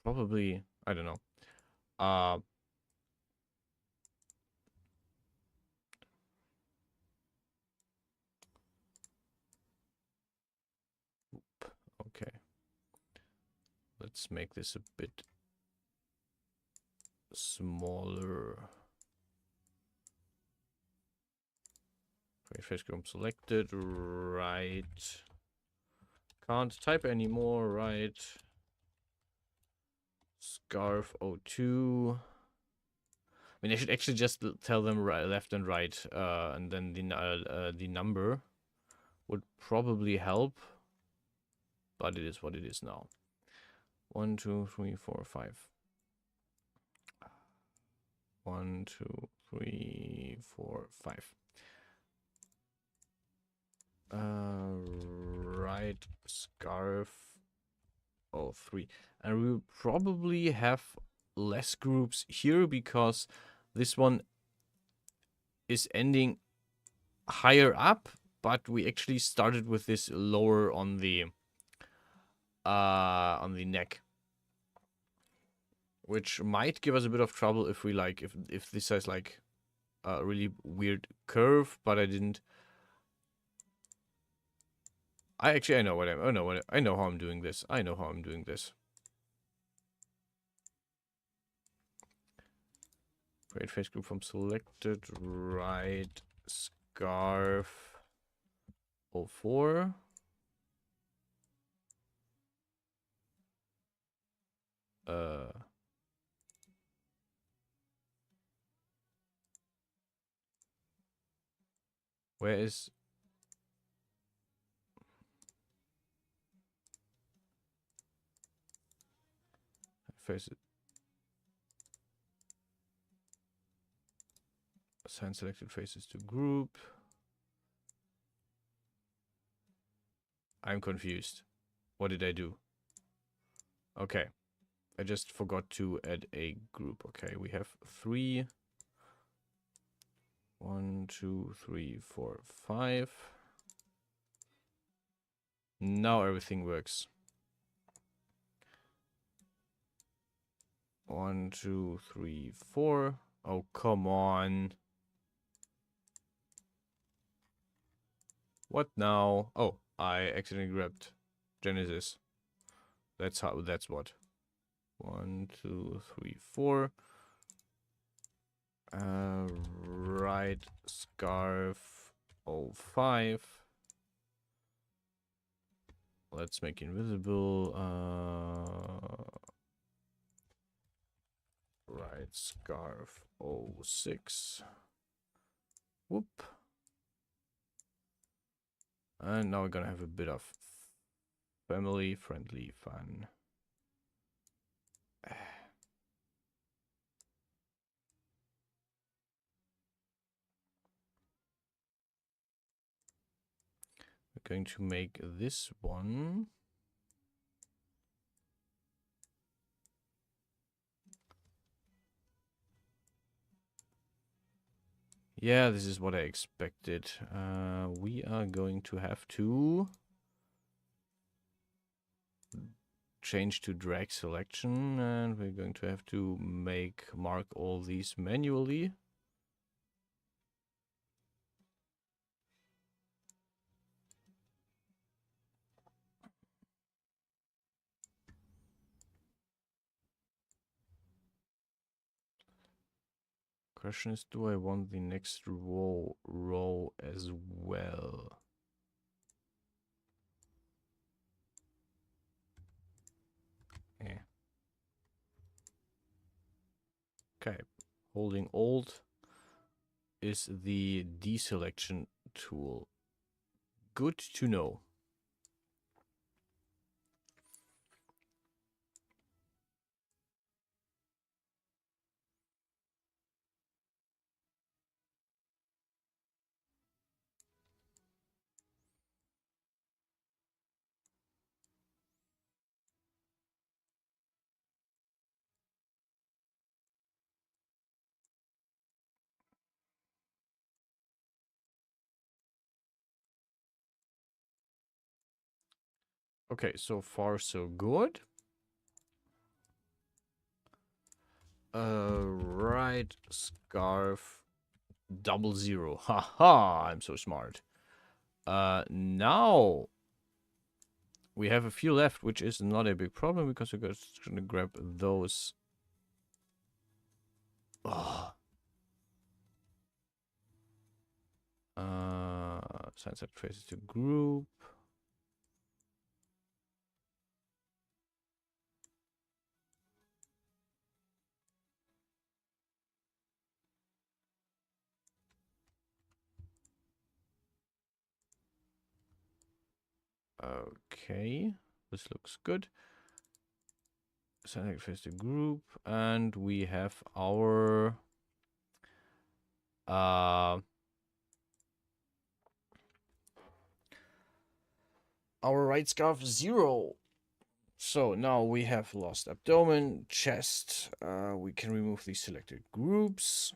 [SPEAKER 1] probably, I don't know. Uh, okay. Let's make this a bit smaller. Face group selected, right. Can't type anymore, right. Scarf 02. I mean, I should actually just tell them right, left and right, and then the number would probably help, but it is what it is now. 1, 2, 3, 4, 5. 1, 2, 3, 4, 5. Right, scarf 03. And we will probably have less groups here because this one is ending higher up, but we actually started with this lower on the neck, which might give us a bit of trouble if we like if this has like a really weird curve, but I didn't. I know what I know how I'm doing this. I know how I'm doing this. Create face group from selected, right, scarf 04. Where is face? Assign selected faces to group. I'm confused. What did I do? Okay. I just forgot to add a group. Okay, we have 3. 1, 2, 3, 4, 5. Now everything works. 1, 2, 3, 4. Oh, come on. What now? Oh, I accidentally grabbed Genesis. That's what. 1, 2, 3, 4. Right scarf 05. Let's make invisible. Right scarf 06. Whoop. And now we're gonna have a bit of family friendly fun. We're going to make this one. Yeah, this is what I expected. We are going to have to change to drag selection, and we're going to have to mark all these manually. Question is, do I want the next row as well? Yeah. Okay. Holding Alt is the deselection tool. Good to know. Okay, so far so good. Right scarf 00. Haha, I'm so smart. Now we have a few left, which is not a big problem because we're just gonna grab those. Oh. Sunset traces to group. Okay, this looks good. Sunset traces to group, and we have our right scarf 0. So now we have lost abdomen, chest. We can remove these selected groups.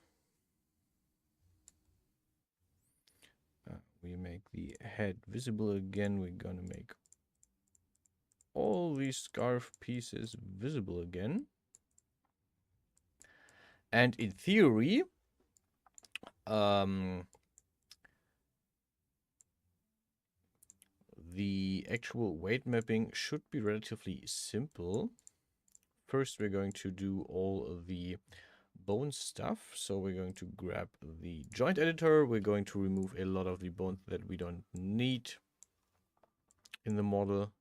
[SPEAKER 1] We make the head visible again. We're gonna make all these scarf pieces visible again. And in theory, the actual weight mapping should be relatively simple. First, we're going to do all of the bone stuff. So we're going to grab the joint editor. We're going to remove a lot of the bones that we don't need in the model,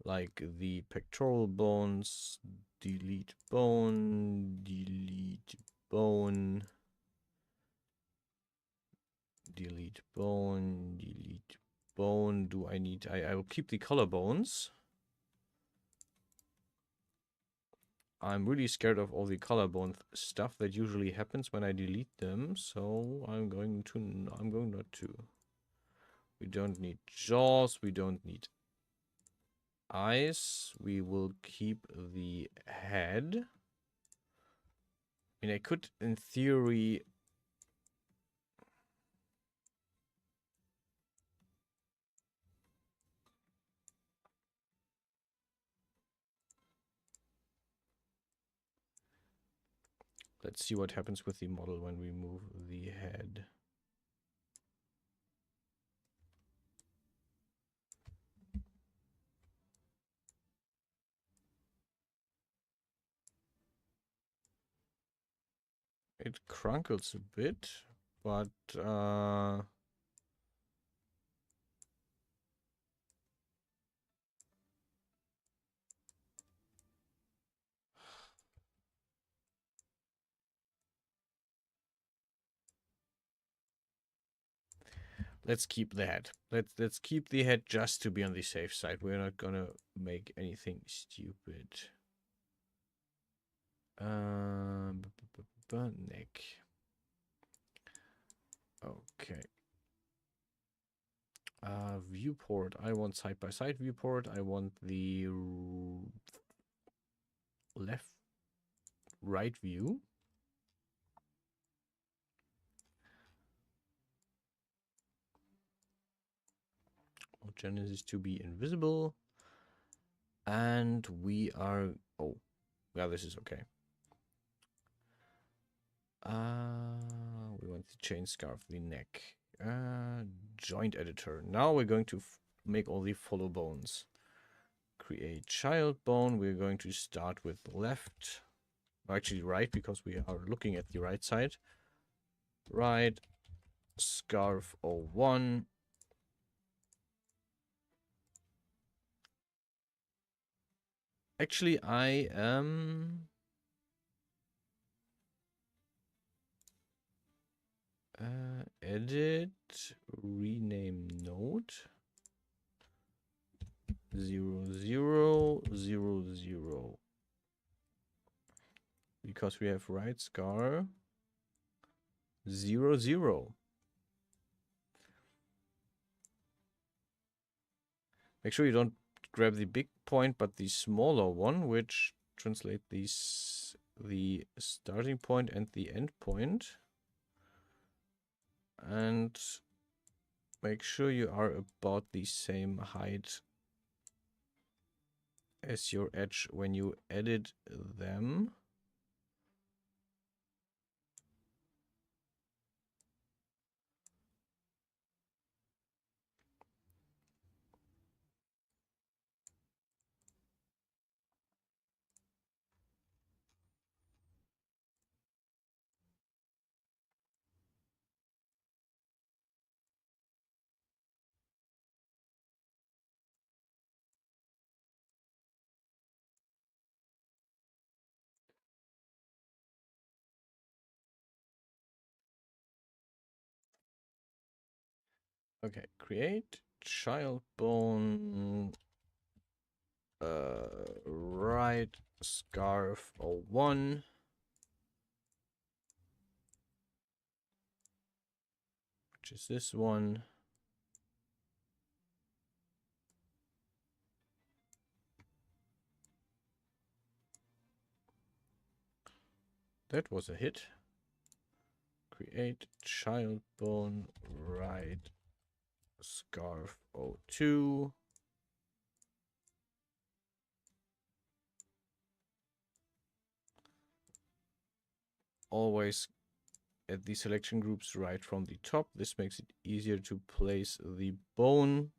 [SPEAKER 1] like the pectoral bones. Delete bone, delete bone, delete bone, delete bone. Do I need... I will keep the collarbones. I'm really scared of all the collarbone stuff that usually happens when I delete them, so I'm going not to. We don't need jaws, we don't need eyes. We will keep the head. I mean, I could, in theory... Let's see what happens with the model when we move the head. It crunkles a bit, but let's keep the head. Let's keep the head just to be on the safe side. We're not gonna make anything stupid. Neck. Okay. Viewport. I want side-by-side viewport. I want the left, right view. Genesis to be invisible. And we are... Oh, yeah, this is okay. We want to change scarf the neck. Joint editor. Now we're going to make all the follow bones. Create child bone. We're going to start with left. Actually right, because we are looking at the right side. Right. Scarf 01. Actually, I am... edit, rename node. 0000. Because we have right scar 00. Make sure you don't grab the big point, but the smaller one, which translate these the starting point and the end point. And make sure you are about the same height as your edge when you edit them. Okay, create child bone right scarf 01, which is this one. That was a hit. Create child bone right scarf 02. Always at the selection groups right from the top. This makes it easier to place the bone.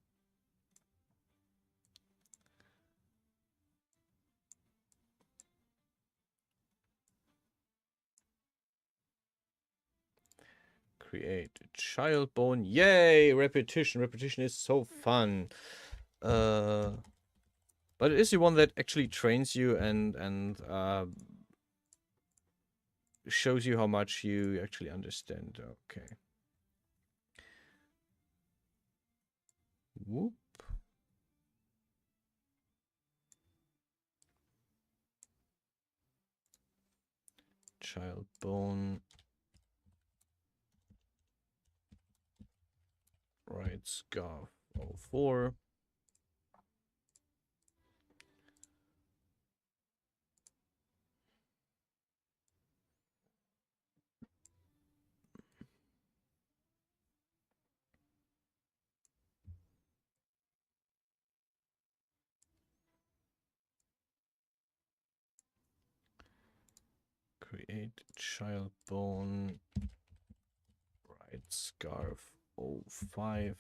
[SPEAKER 1] Create child bone. Yay! Repetition. Repetition is so fun. But it is the one that actually trains you and shows you how much you actually understand. Okay. Whoop. Child bone. Right scarf 04. Create child bone. Right scarf 05.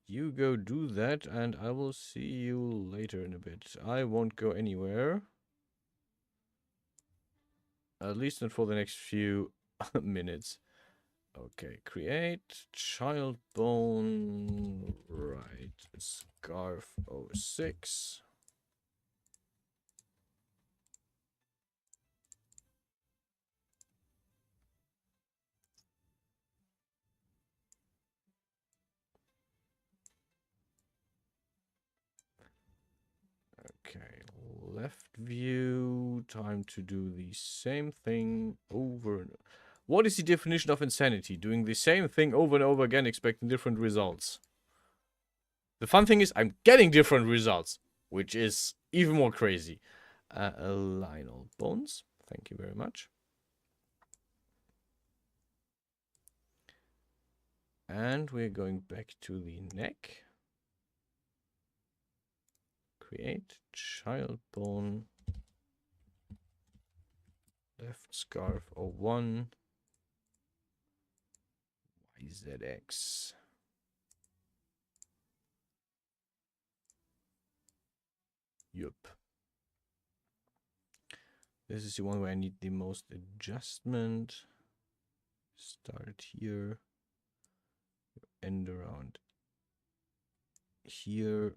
[SPEAKER 1] You go do that, and I will see you later in a bit. I won't go anywhere. At least not for the next few minutes. Okay, create child bone right scarf 06. Okay, left view. Time to do the same thing over and over. What is the definition of insanity? Doing the same thing over and over again, expecting different results. The fun thing is I'm getting different results, which is even more crazy. Align all bones. Thank you very much. And we're going back to the neck. Create child bone. Left scarf 01. YZX. Yup. This is the one where I need the most adjustment. Start here. End around here.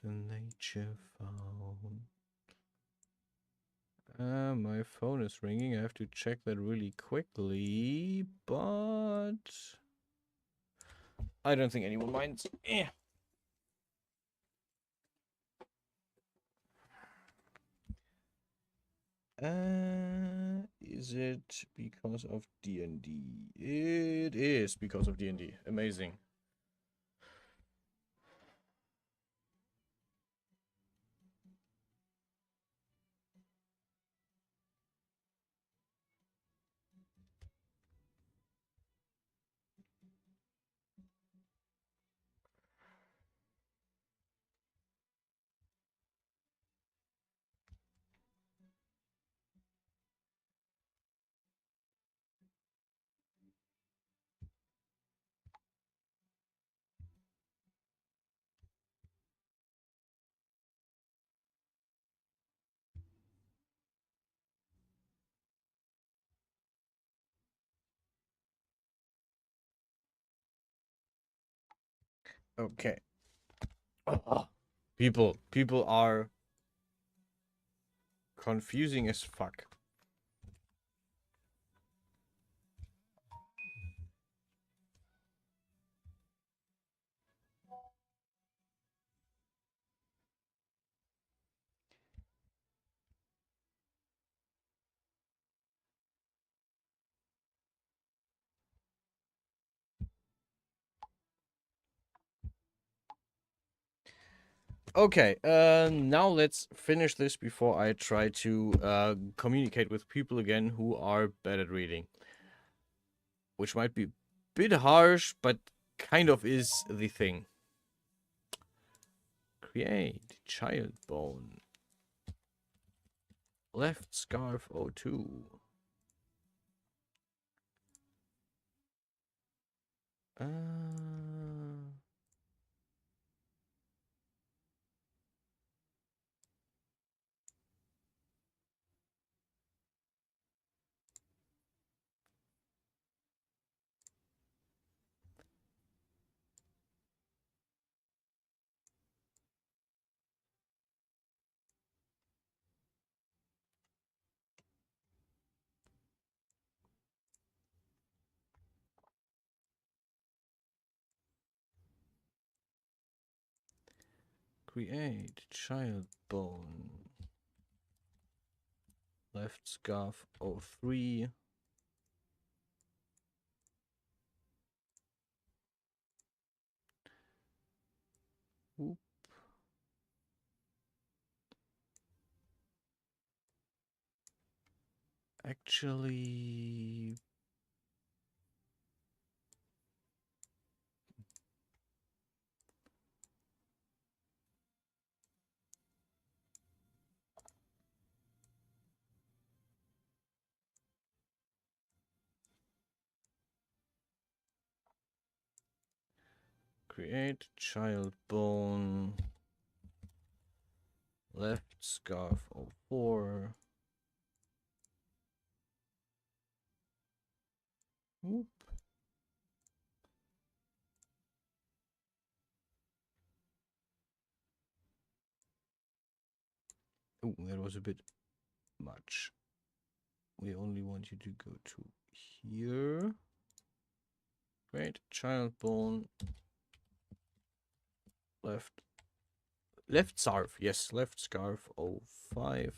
[SPEAKER 1] The nature found. My phone is ringing. I have to check that really quickly, but I don't think anyone minds. Is it because of D&D? It is because of D&D. Amazing. Okay. Ah, people are confusing as fuck. Okay, now let's finish this before I try to communicate with people again who are bad at reading. Which might be a bit harsh, but kind of is the thing. Create child bone. Left scarf 02. Uh, create child bone. Left scarf 03. Oop. Actually, create child bone. Left scarf 04. Oop. Oh, that was a bit much. We only want you to go to here. Great. Child bone. Left scarf. Yes, left scarf 05.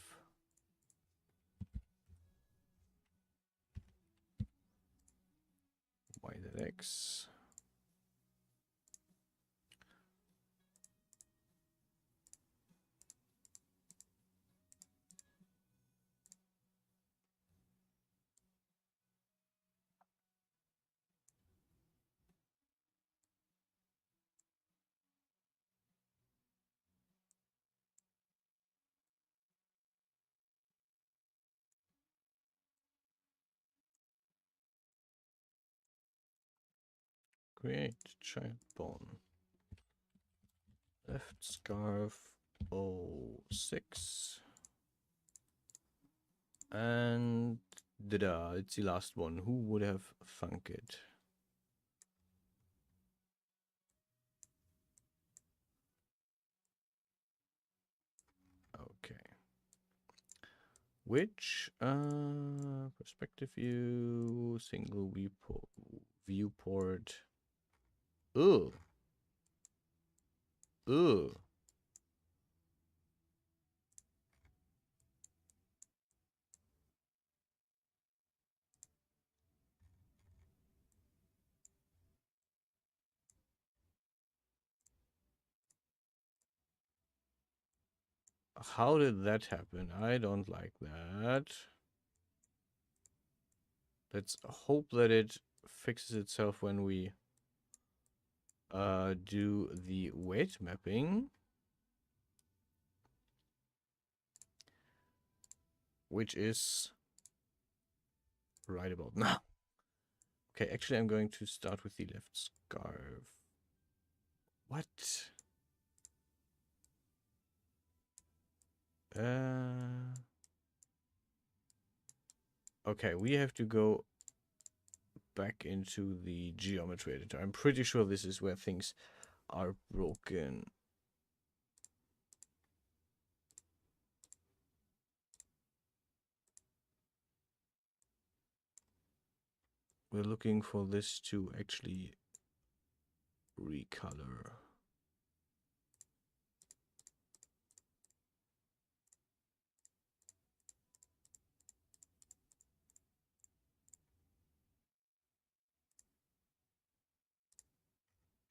[SPEAKER 1] Y that X. Create child bone. Left scarf 06. And da-da, it's the last one. Who would have thunk it? Okay. Which perspective view, single viewport. Ugh. Ugh. How did that happen? I don't like that. Let's hope that it fixes itself when we do the weight mapping. Which is right about now. Okay, actually I'm going to start with the left scarf. What? Okay, we have to go back into the geometry editor. I'm pretty sure this is where things are broken. We're looking for this to actually recolor.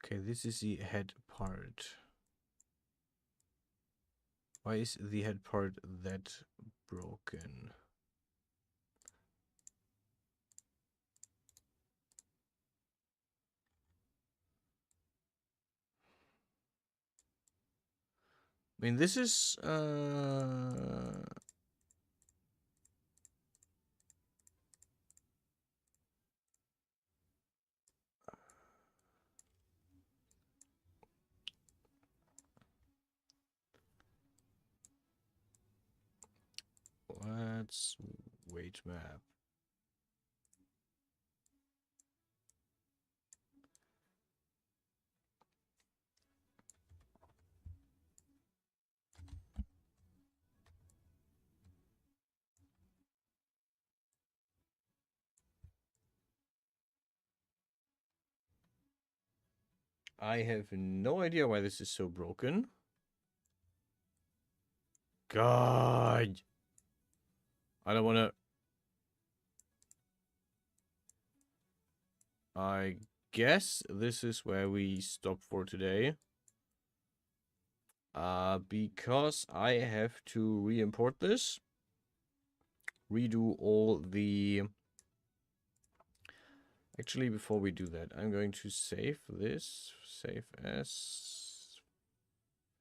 [SPEAKER 1] Okay, this is the head part. Why is the head part that broken? I mean, this is let's weight map. I have no idea why this is so broken. God. I don't want to... I guess this is where we stop for today. Because I have to re-import this. Redo all the... Actually, before we do that, I'm going to save this. Save as...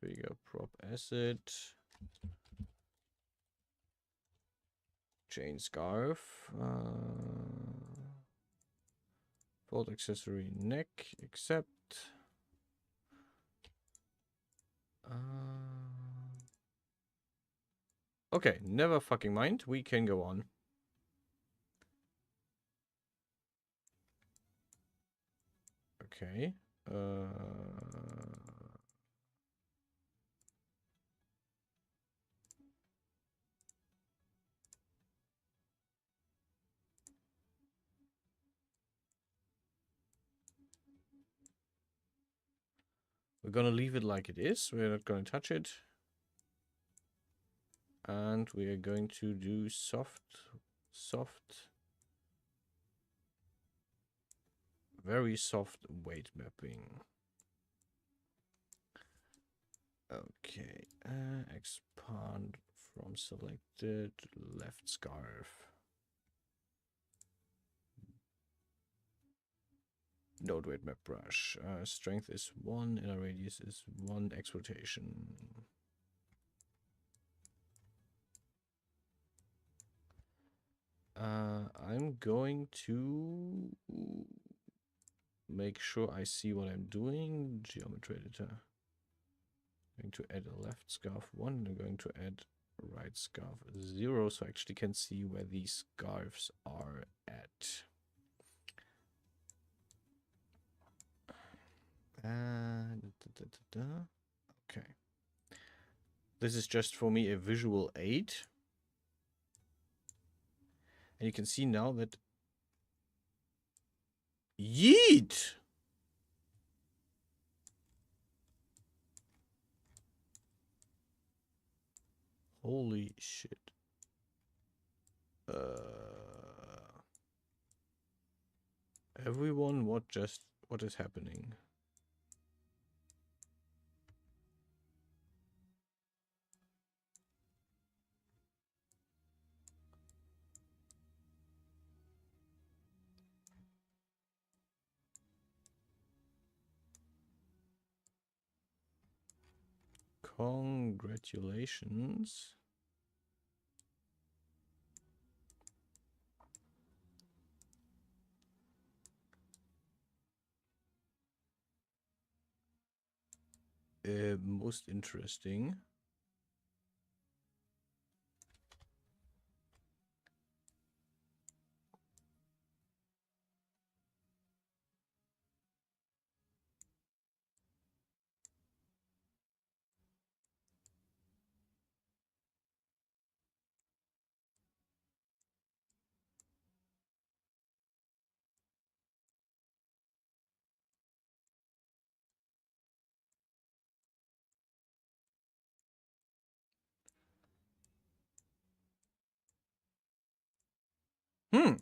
[SPEAKER 1] Figure prop asset. Chain scarf. Fold accessory neck. Accept. Okay, never fucking mind. We can go on. Okay. We're gonna leave it like it is. We're not gonna touch it. And we are going to do soft, very soft weight mapping. Okay, expand from selected left scarf. Node weight map brush. Strength is 1, inner radius is 1, X rotation. I'm going to make sure I see what I'm doing. Geometry editor. I'm going to add a left scarf 1, and I'm going to add a right scarf 0, so I actually can see where these scarves are at. Okay. This is just for me a visual aid. And you can see now that... Yeet! Holy shit. Everyone, what is happening? Congratulations. Most interesting. Hmm.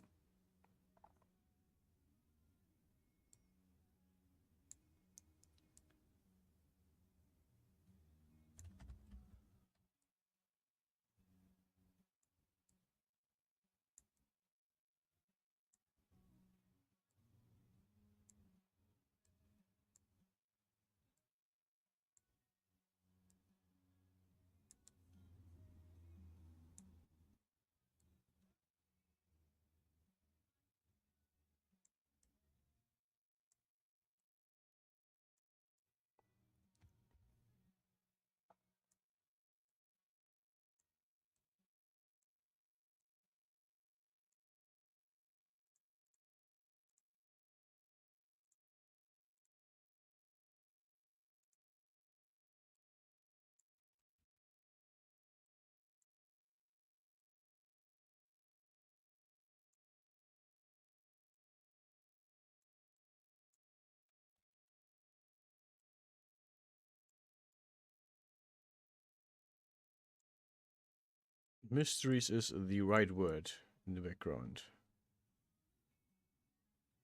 [SPEAKER 1] Mysteries is the right word in the background.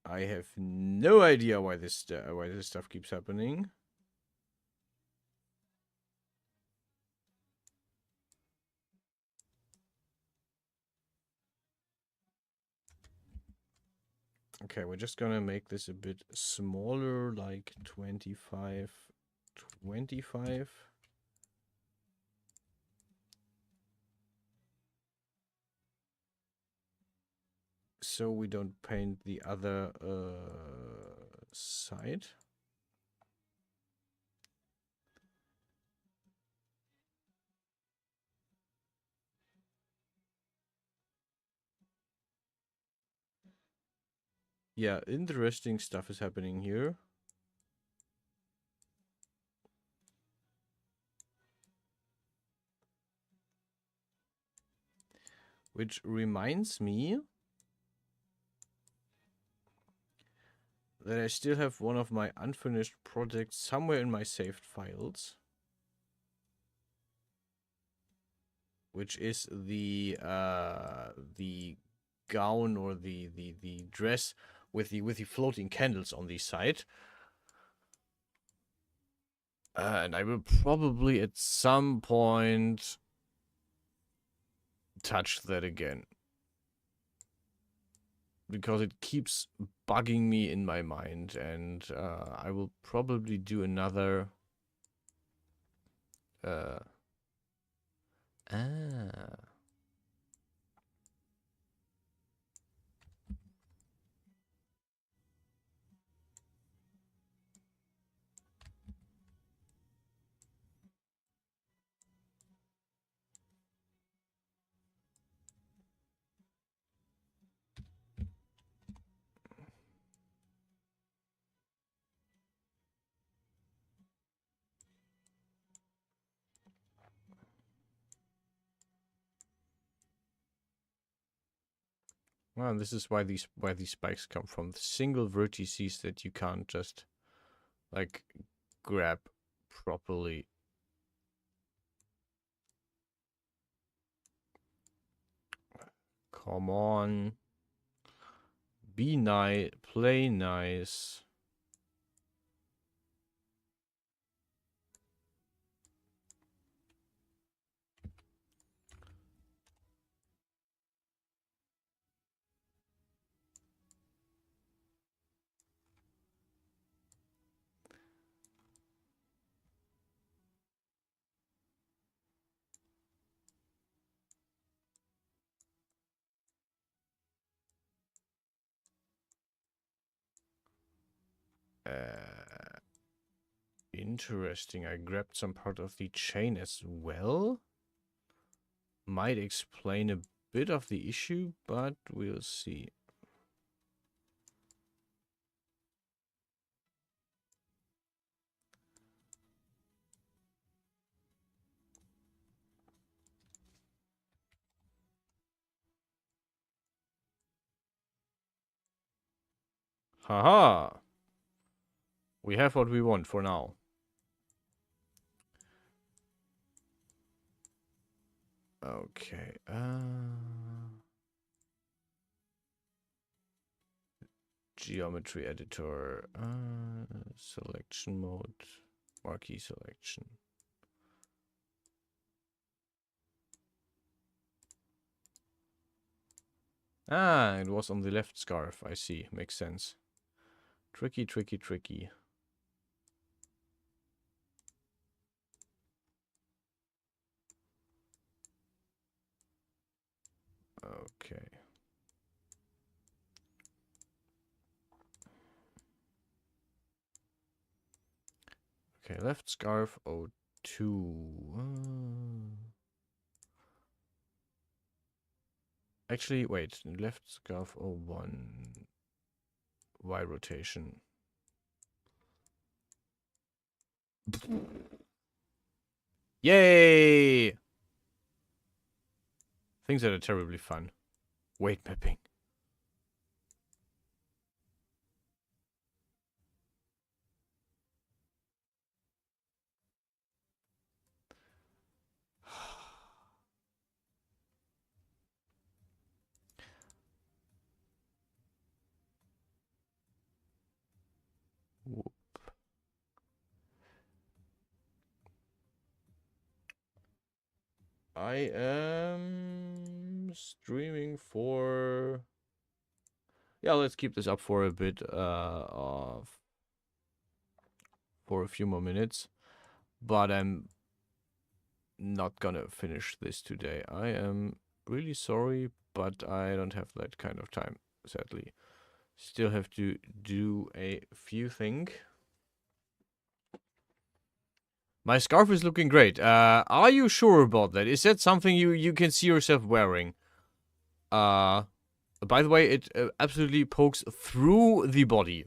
[SPEAKER 1] I have no idea why this stuff keeps happening. Okay, we're just gonna make this a bit smaller, like 25, 25. So we don't paint the other side. Yeah, interesting stuff is happening here. Which reminds me that I still have one of my unfinished projects somewhere in my saved files. Which is the gown or the dress with the floating candles on the side. And I will probably at some point touch that again. Because it keeps bugging me in my mind, and I will probably do another... Ah. Well, this is why these spikes come from. The single vertices that you can't just like grab properly. Come on. Be nice. Play nice. Interesting. I grabbed some part of the chain as well. Might explain a bit of the issue, but we'll see. Haha! We have what we want for now. Okay. Geometry editor. Selection mode. Marquee selection. Ah, it was on the left scarf. I see. Makes sense. Tricky, tricky, tricky. Okay. Okay, left scarf 02. Actually, wait. Left scarf 01. Y rotation. Yay! Things that are terribly fun. Weight mapping. Whoop. I am streaming for... Yeah, let's keep this up for a bit, for a few more minutes. But I'm not gonna finish this today. I am really sorry, but I don't have that kind of time, sadly. Still have to do a few things. My scarf is looking great. Are you sure about that? Is that something you can see yourself wearing? By the way, it absolutely pokes through the body.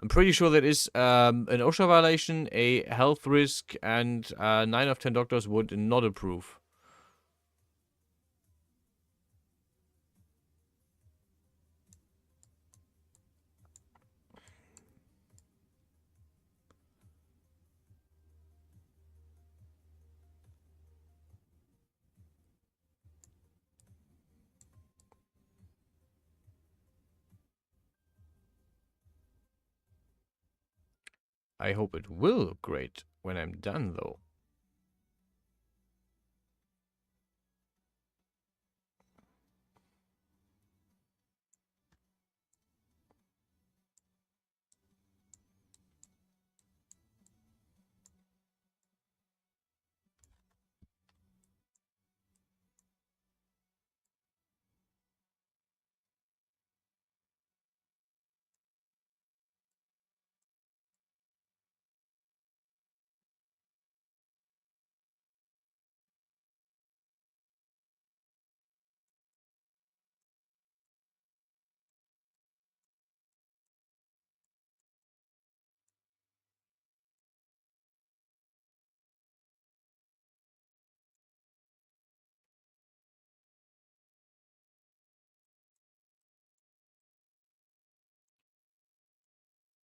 [SPEAKER 1] I'm pretty sure that is an OSHA violation, a health risk, and 9 of 10 doctors would not approve. I hope it will look great when I'm done, though.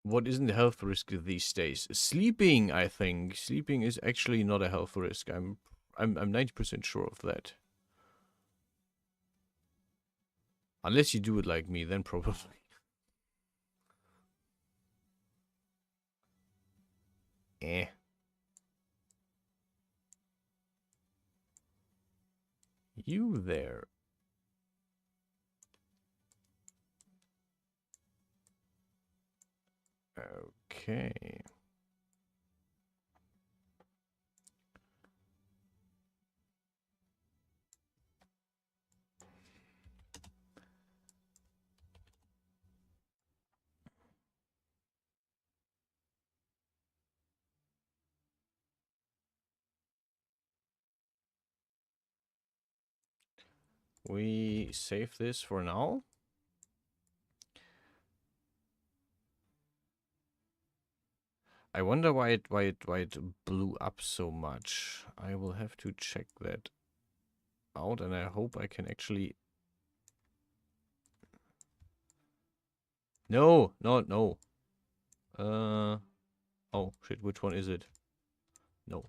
[SPEAKER 1] What isn't a health risk these days? Sleeping, I think. Sleeping is actually not a health risk. I'm 90% sure of that. Unless you do it like me, then probably. Eh. You there. Okay. We save this for now. I wonder why it blew up so much. I will have to check that out, and I hope I can actually... No, no. Oh shit, which one is it? No.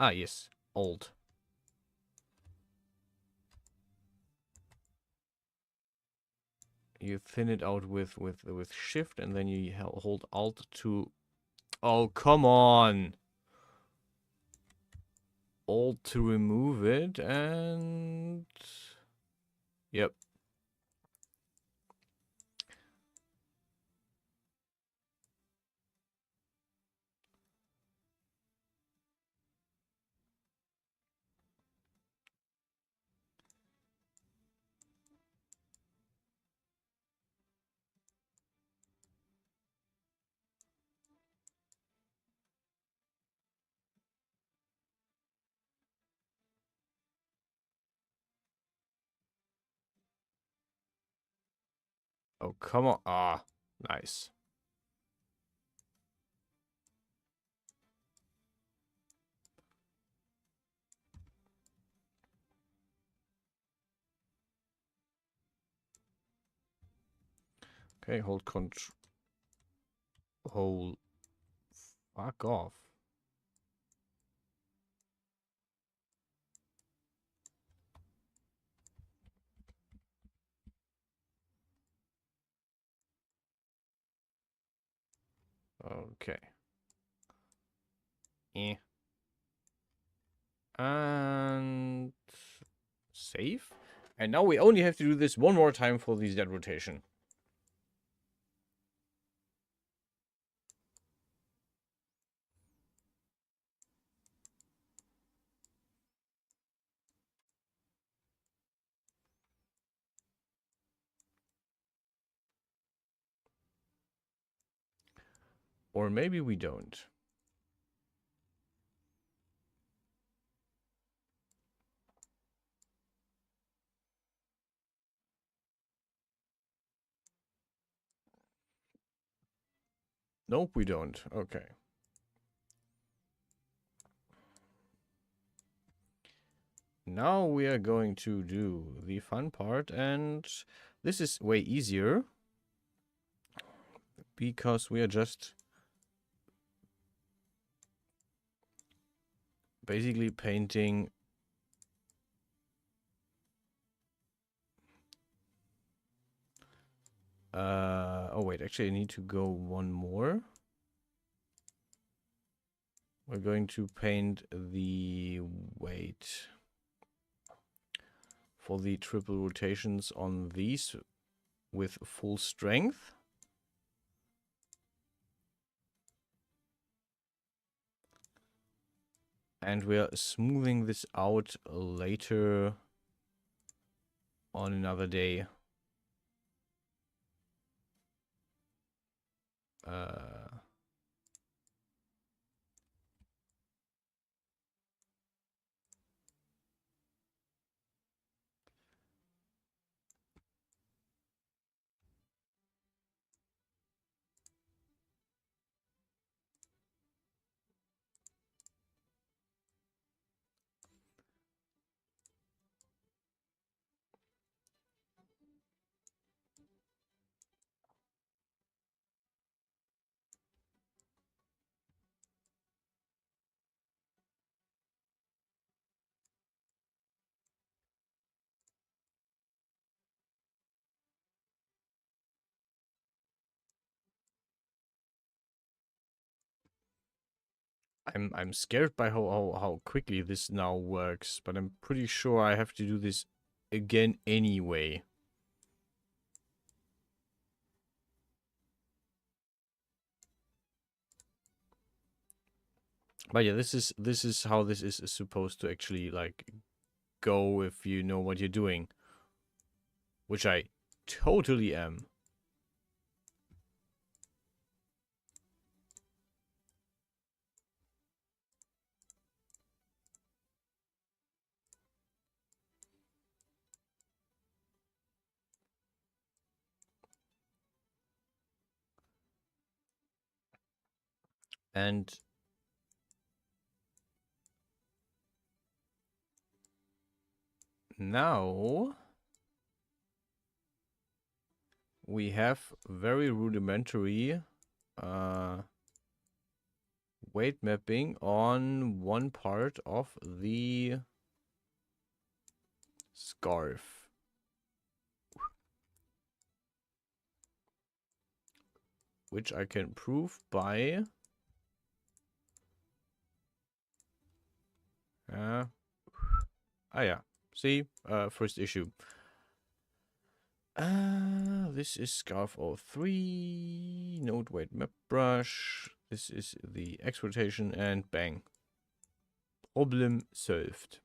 [SPEAKER 1] Yes, Alt. You thin it out with Shift, and then you hold Alt to... Oh, come on! Alt to remove it, and... Yep. Oh, come on. Ah, nice. Okay, hold control. Hold. Fuck off. Okay. Eh. And... Save? And now we only have to do this one more time for the Z rotation. Or maybe we don't. Nope, we don't. Okay. Now we are going to do the fun part, and this is way easier because we are just basically painting oh wait, actually I need to go one more. We're going to paint the weight for the triple rotations on these with full strength. And we are smoothing this out later on another day. I'm scared by how quickly this now works, but I'm pretty sure I have to do this again anyway. But yeah, this is how this is supposed to actually like go if you know what you're doing, which I totally am. And now we have very rudimentary weight mapping on one part of the scarf. Which I can prove by yeah. See, first issue. This is Scarf 03, node weight map brush. This is the X rotation, and bang. Problem solved.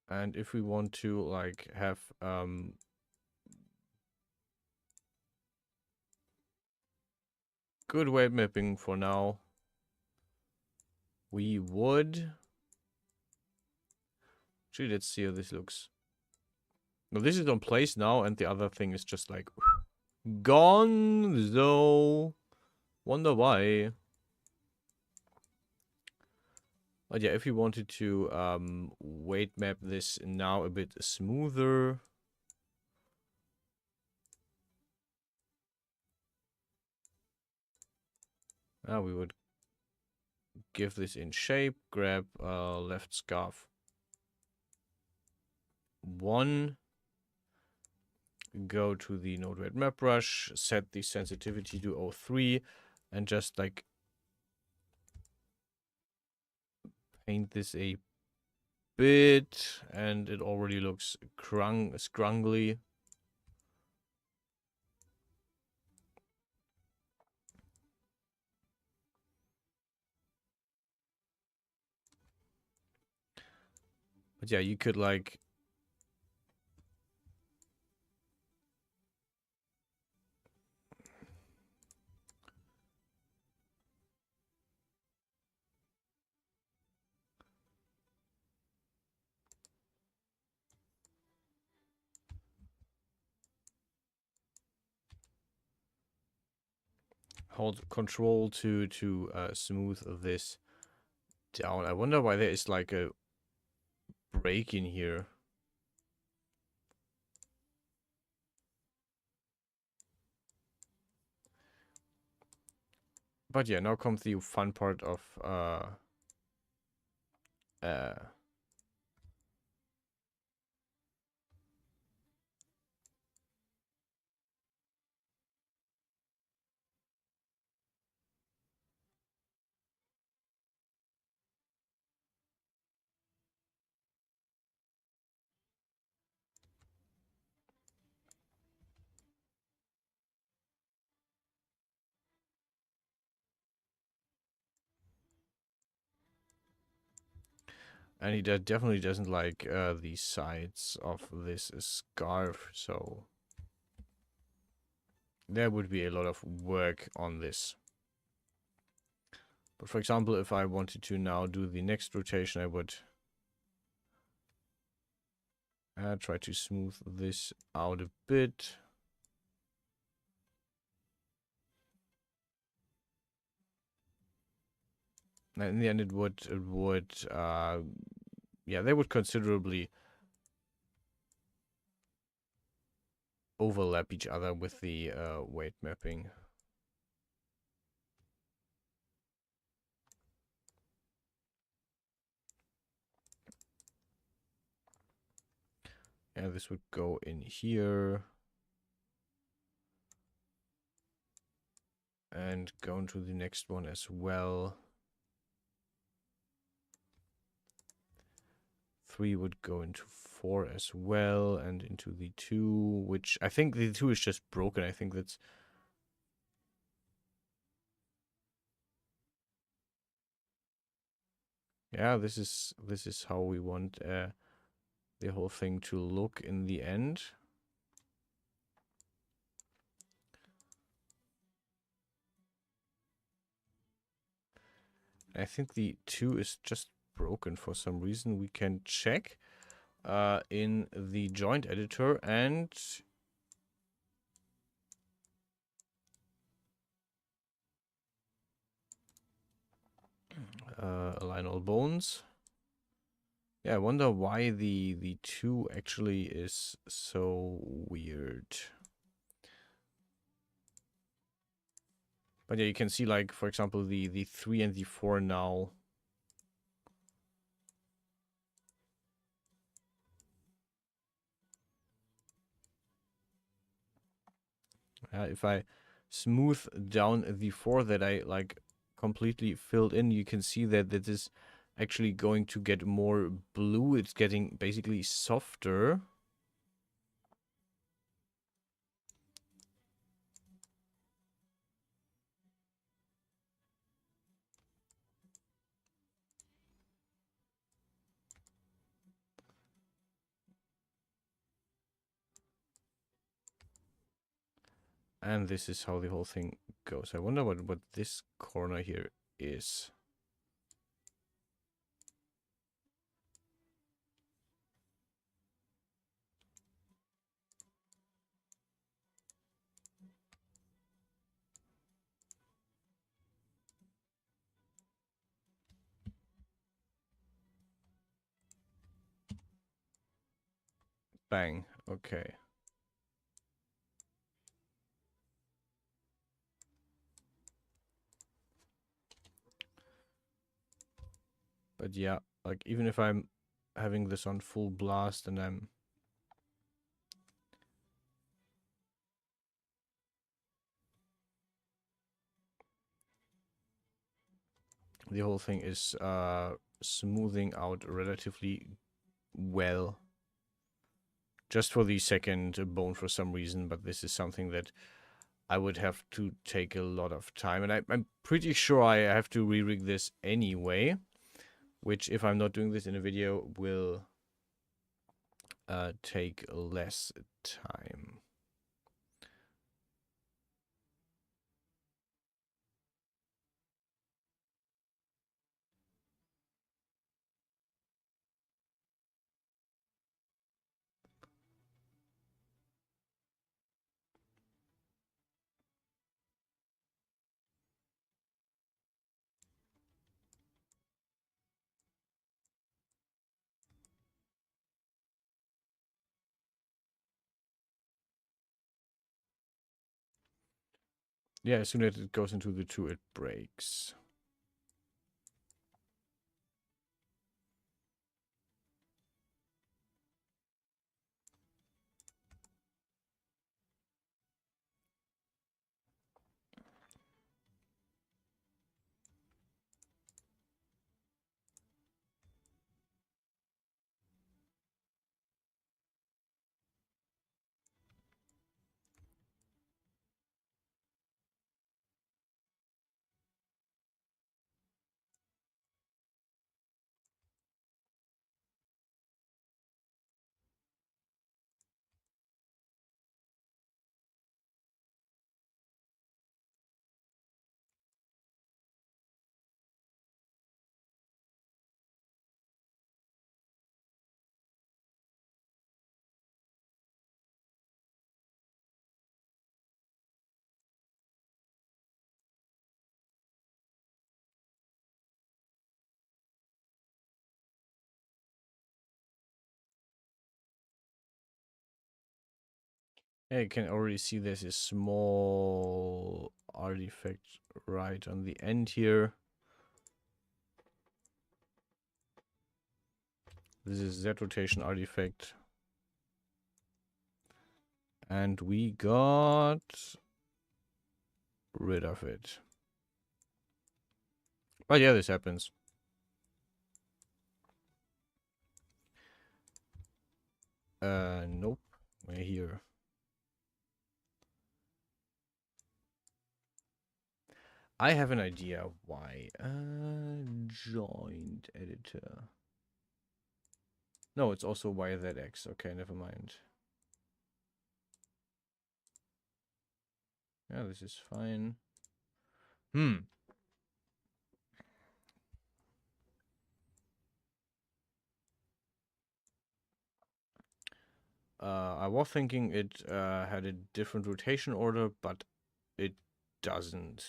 [SPEAKER 1] And if we want to like have good weight mapping for now, we would actually, let's see how this looks. No, this is on place now, and the other thing is just like gone. So wonder why. But yeah, if you wanted to weight map this now a bit smoother, we would give this in shape, grab left scarf 1, go to the node weight map brush, set the sensitivity to 03, and just like paint this a bit, and it already looks scrungly. But yeah, you could like hold control to smooth this down. I wonder why there is like a break in here. But yeah, now comes the fun part of and he definitely doesn't like the sides of this scarf, so there would be a lot of work on this. But for example, if I wanted to now do the next rotation, I would try to smooth this out a bit. And in the end, it would yeah, they would considerably overlap each other with the weight mapping. Yeah, this would go in here. And go into the next one as well. 3 would go into 4 as well, and into the 2, which I think the 2 is just broken. I think that's... Yeah, this is how we want the whole thing to look in the end. I think the 2 is just broken for some reason. We can check in the joint editor and align all bones. Yeah, I wonder why the 2 actually is so weird. But yeah, you can see, like, for example, the 3 and the 4 now. If I smooth down the 4 that I, like, completely filled in, you can see that this is actually going to get more blue. It's getting basically softer. And this is how the whole thing goes. I wonder what this corner here is. Bang. Okay. But yeah, like, even if I'm having this on full blast and the whole thing is smoothing out relatively well. Just for the second bone for some reason, but this is something that I would have to take a lot of time. And I'm pretty sure I have to re-rig this anyway, which, if I'm not doing this in a video, will take less time. Yeah, as soon as it goes into the 2, it breaks. Yeah, you can already see there's a small artifact right on the end here. This is Z rotation artifact. And we got rid of it. But yeah, this happens. Nope. We're here. I have an idea why. Joint editor. No, it's also YZX. Okay, never mind. Yeah, this is fine. I was thinking it had a different rotation order, but it doesn't.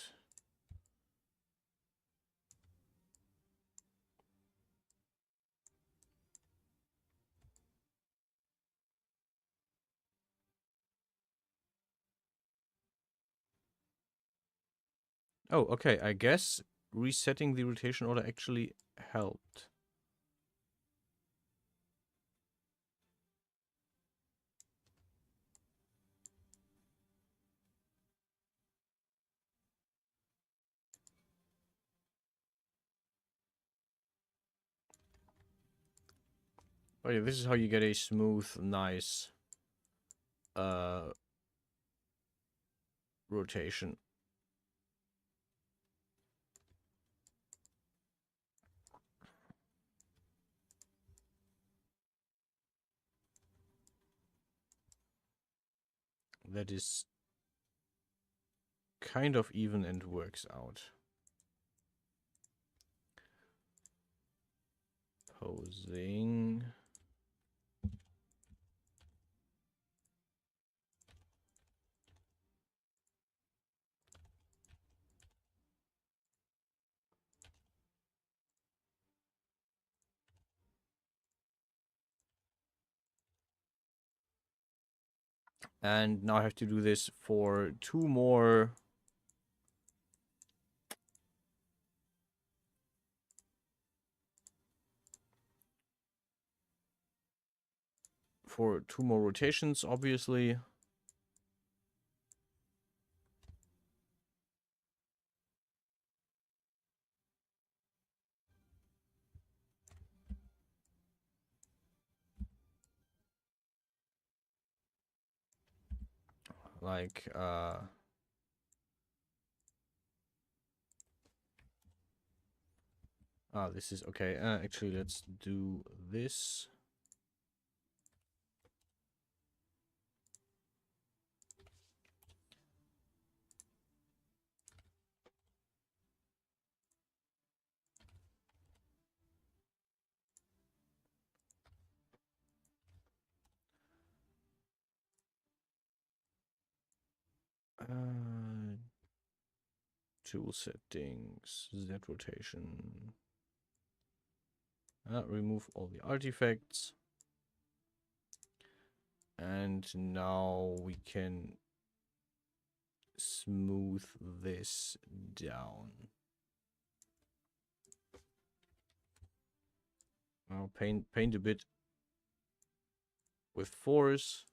[SPEAKER 1] Oh, okay. I guess resetting the rotation order actually helped. Oh yeah, this is how you get a smooth, nice uh rotation. That is kind of even and works out. Posing. And now I have to do this for two more rotations, obviously. Like this is okay. Actually, let's do this. Tool settings, Z rotation. Remove all the artifacts. And now we can smooth this down. Now paint a bit with force.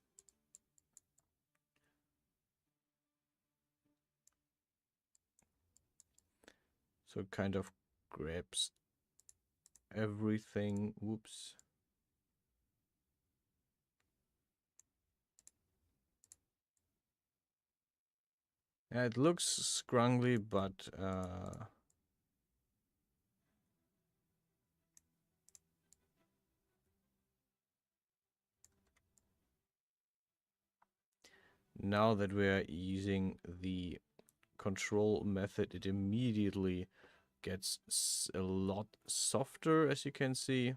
[SPEAKER 1] So it kind of grabs everything. Whoops. Yeah, it looks scrungly, but now that we're using the control method, it immediately gets a lot softer, as you can see.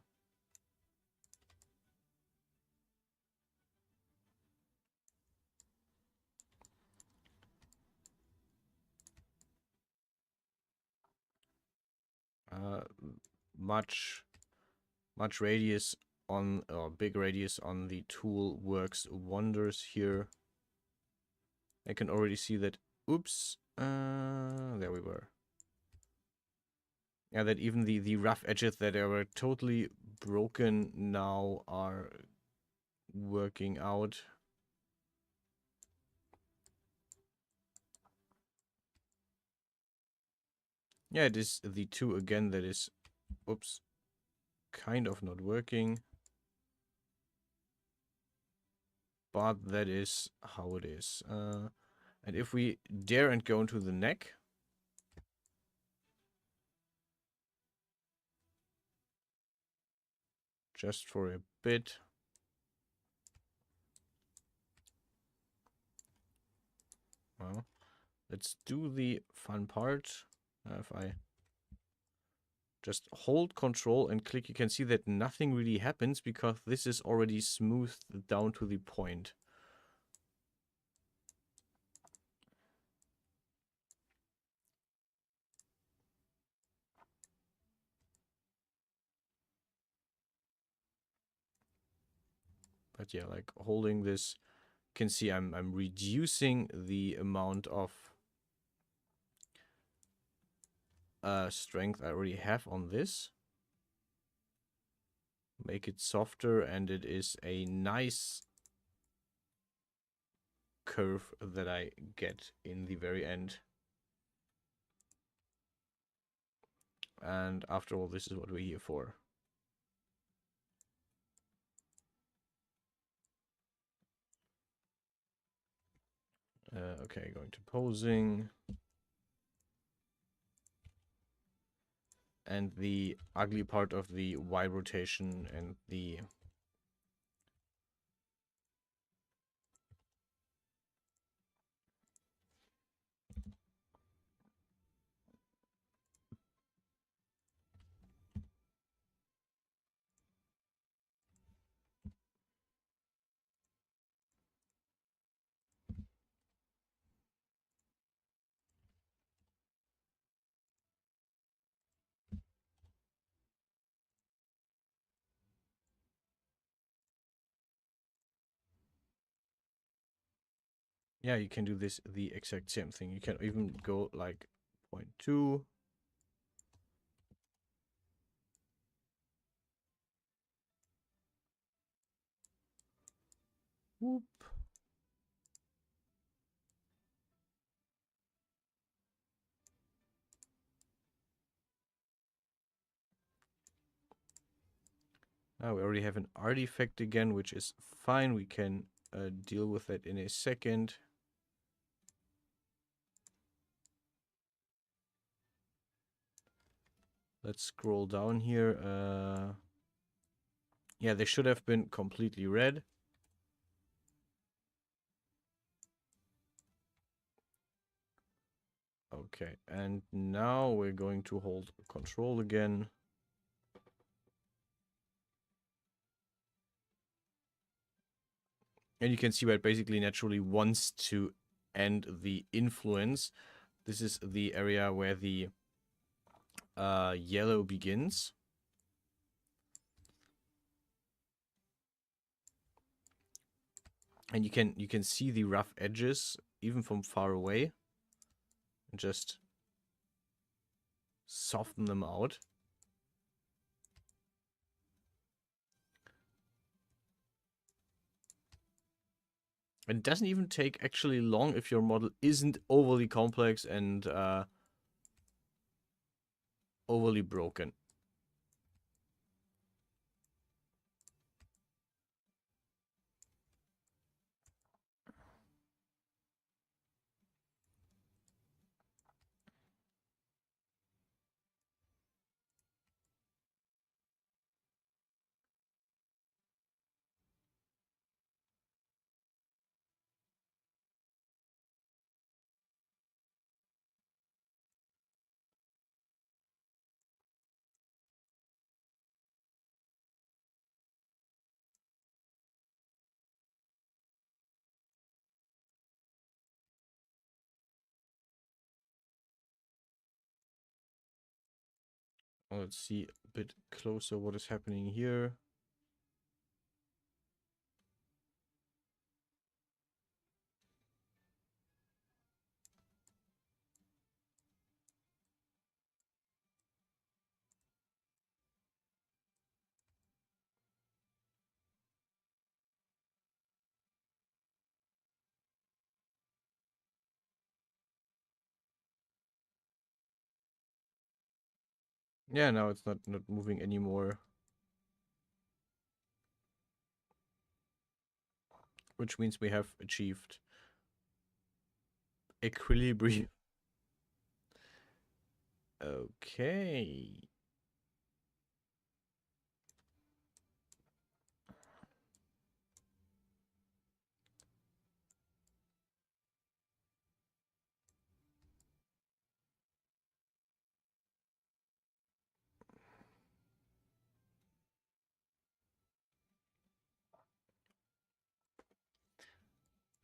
[SPEAKER 1] Much radius on, or big radius on the tool works wonders here. I can already see that. Oops. There we were. Yeah, that even the rough edges that were totally broken now are working out. Yeah, it is the two again that is, oops, kind of not working. But that is how it is. And if we dare and go into the neck, just for a bit. Well, let's do the fun part. If I just hold control and click, you can see that nothing really happens because this is already smoothed down to the point. But yeah, like holding this, you can see I'm reducing the amount of strength I already have on this. Make it softer, and it is a nice curve that I get in the very end. And after all, this is what we're here for. Okay, going to posing. And the ugly part of the Y rotation and the yeah, you can do this the exact same thing. You can even go like 0.2. Whoop. Now we already have an artifact again, which is fine. We can deal with that in a second. Let's scroll down here. Yeah, they should have been completely red. Okay, and now we're going to hold control again. And you can see where it basically naturally wants to end the influence. This is the area where the yellow begins. And you can see the rough edges even from far away. And just soften them out. And it doesn't even take actually long if your model isn't overly complex and overly broken. Let's see a bit closer what is happening here. Yeah, now it's not moving anymore. Which means we have achieved equilibrium. Okay.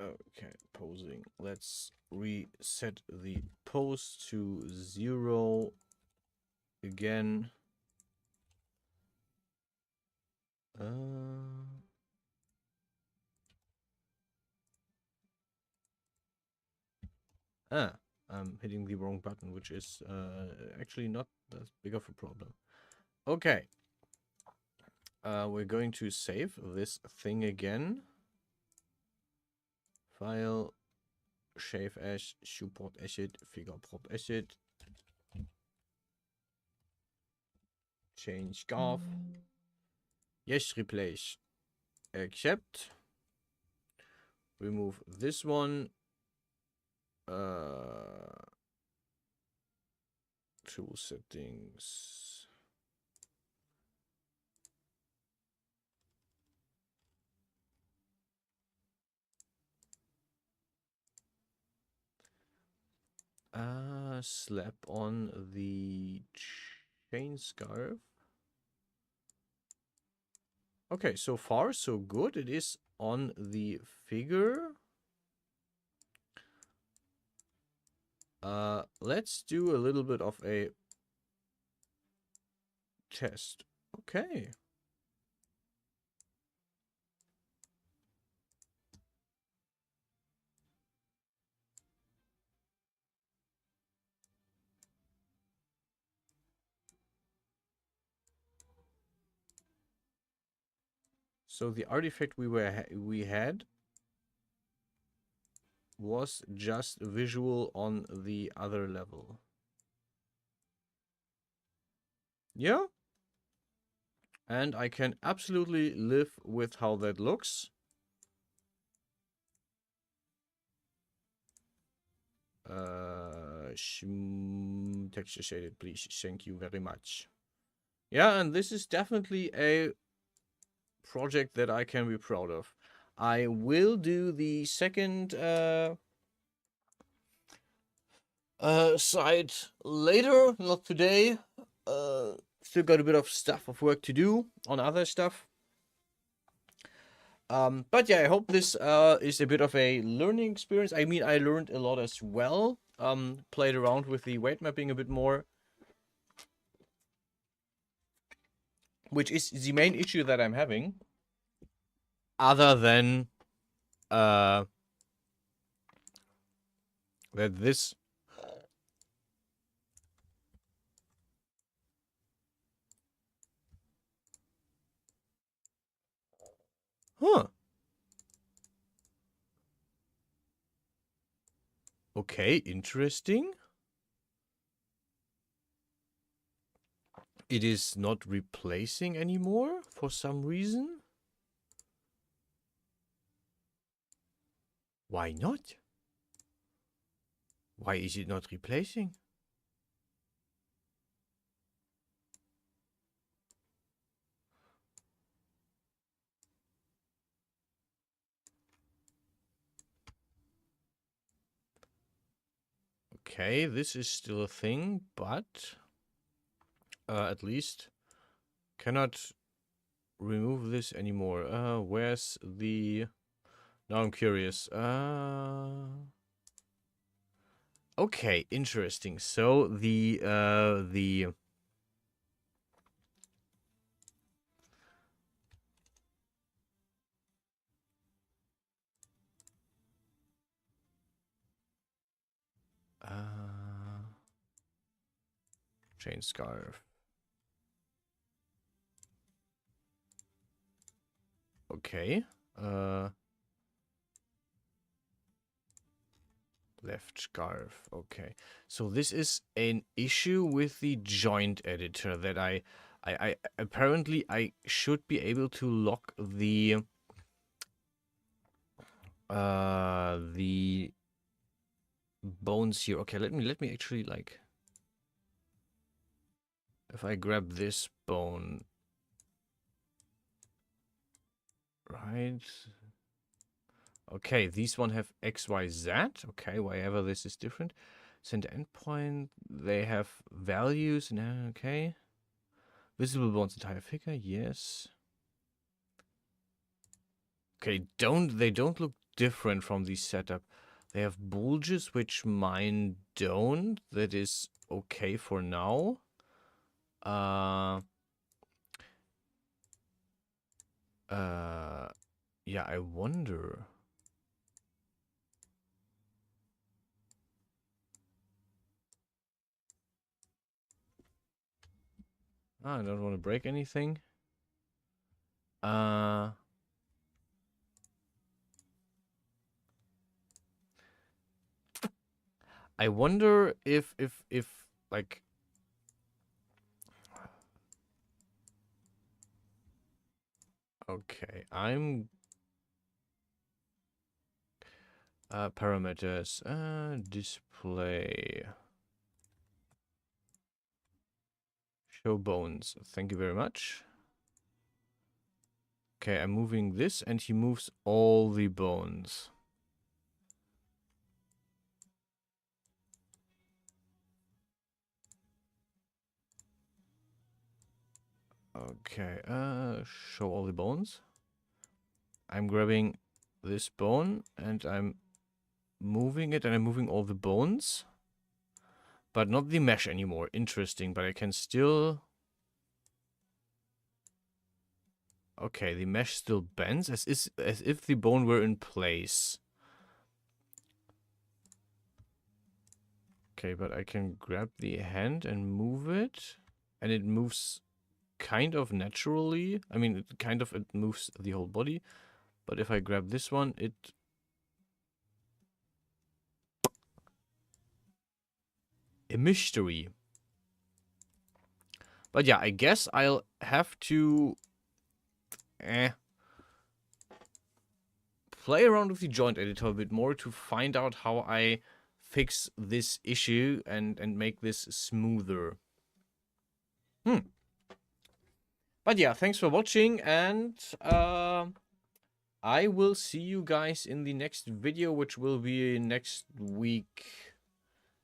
[SPEAKER 1] Okay, posing. Let's reset the pose to 0 again. I'm hitting the wrong button, which is actually not that big of a problem. Okay. We're going to save this thing again. File, shave as, support asset, figure prop asset. Change scarf. Yes, replace. Accept. Remove this one. Tool settings. Slap on the chain scarf. Okay, so far so good. It is on the figure. Let's do a little bit of a test. Okay. So the artifact we had was just visual on the other level. Yeah. And I can absolutely live with how that looks. Texture shaded, please. Thank you very much. Yeah, and this is definitely a project that I can be proud of. I will do the second site later, not today. Still got a bit of work to do on other stuff. But yeah, I hope this is a bit of a learning experience. I mean, I learned a lot as well. Played around with the weight mapping a bit more, which is the main issue that I'm having. Other than that this Okay, interesting. It is not replacing anymore for some reason. Why not? Why is it not replacing? Okay, this is still a thing, but at least cannot remove this anymore. Where's the... Now I'm curious. Okay, interesting. So the chain scarf. Okay. Left scarf. Okay. So this is an issue with the joint editor that I apparently I should be able to lock the bones here. Okay, let me actually, like, if I grab this bone, right? Okay, these one have X, Y, Z. Okay, wherever this is different. Center endpoint, they have values. No, okay. Visible bones entire figure, yes. Okay, they don't look different from the setup. They have bulges, which mine don't. That is okay for now. Yeah, I wonder. I don't want to break anything. I wonder if like, okay, I'm parameters, display, show bones. Thank you very much. Okay, I'm moving this and he moves all the bones. Okay, show all the bones. I'm grabbing this bone and I'm moving it and I'm moving all the bones. But not the mesh anymore. Interesting, but I can still... Okay, the mesh still bends as if the bone were in place. Okay, but I can grab the hand and move it. And it moves kind of naturally. I mean, it moves the whole body. But if I grab this one, it... A mystery. But yeah, I guess I'll have to... play around with the joint editor a bit more to find out how I fix this issue and make this smoother. But yeah, thanks for watching, and I will see you guys in the next video, which will be next week.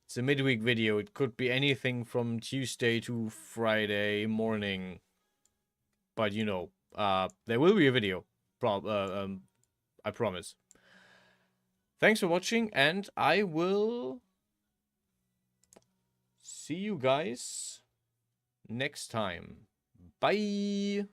[SPEAKER 1] It's a midweek video. It could be anything from Tuesday to Friday morning. But you know, there will be a video. I promise. Thanks for watching, and I will see you guys next time. Bye!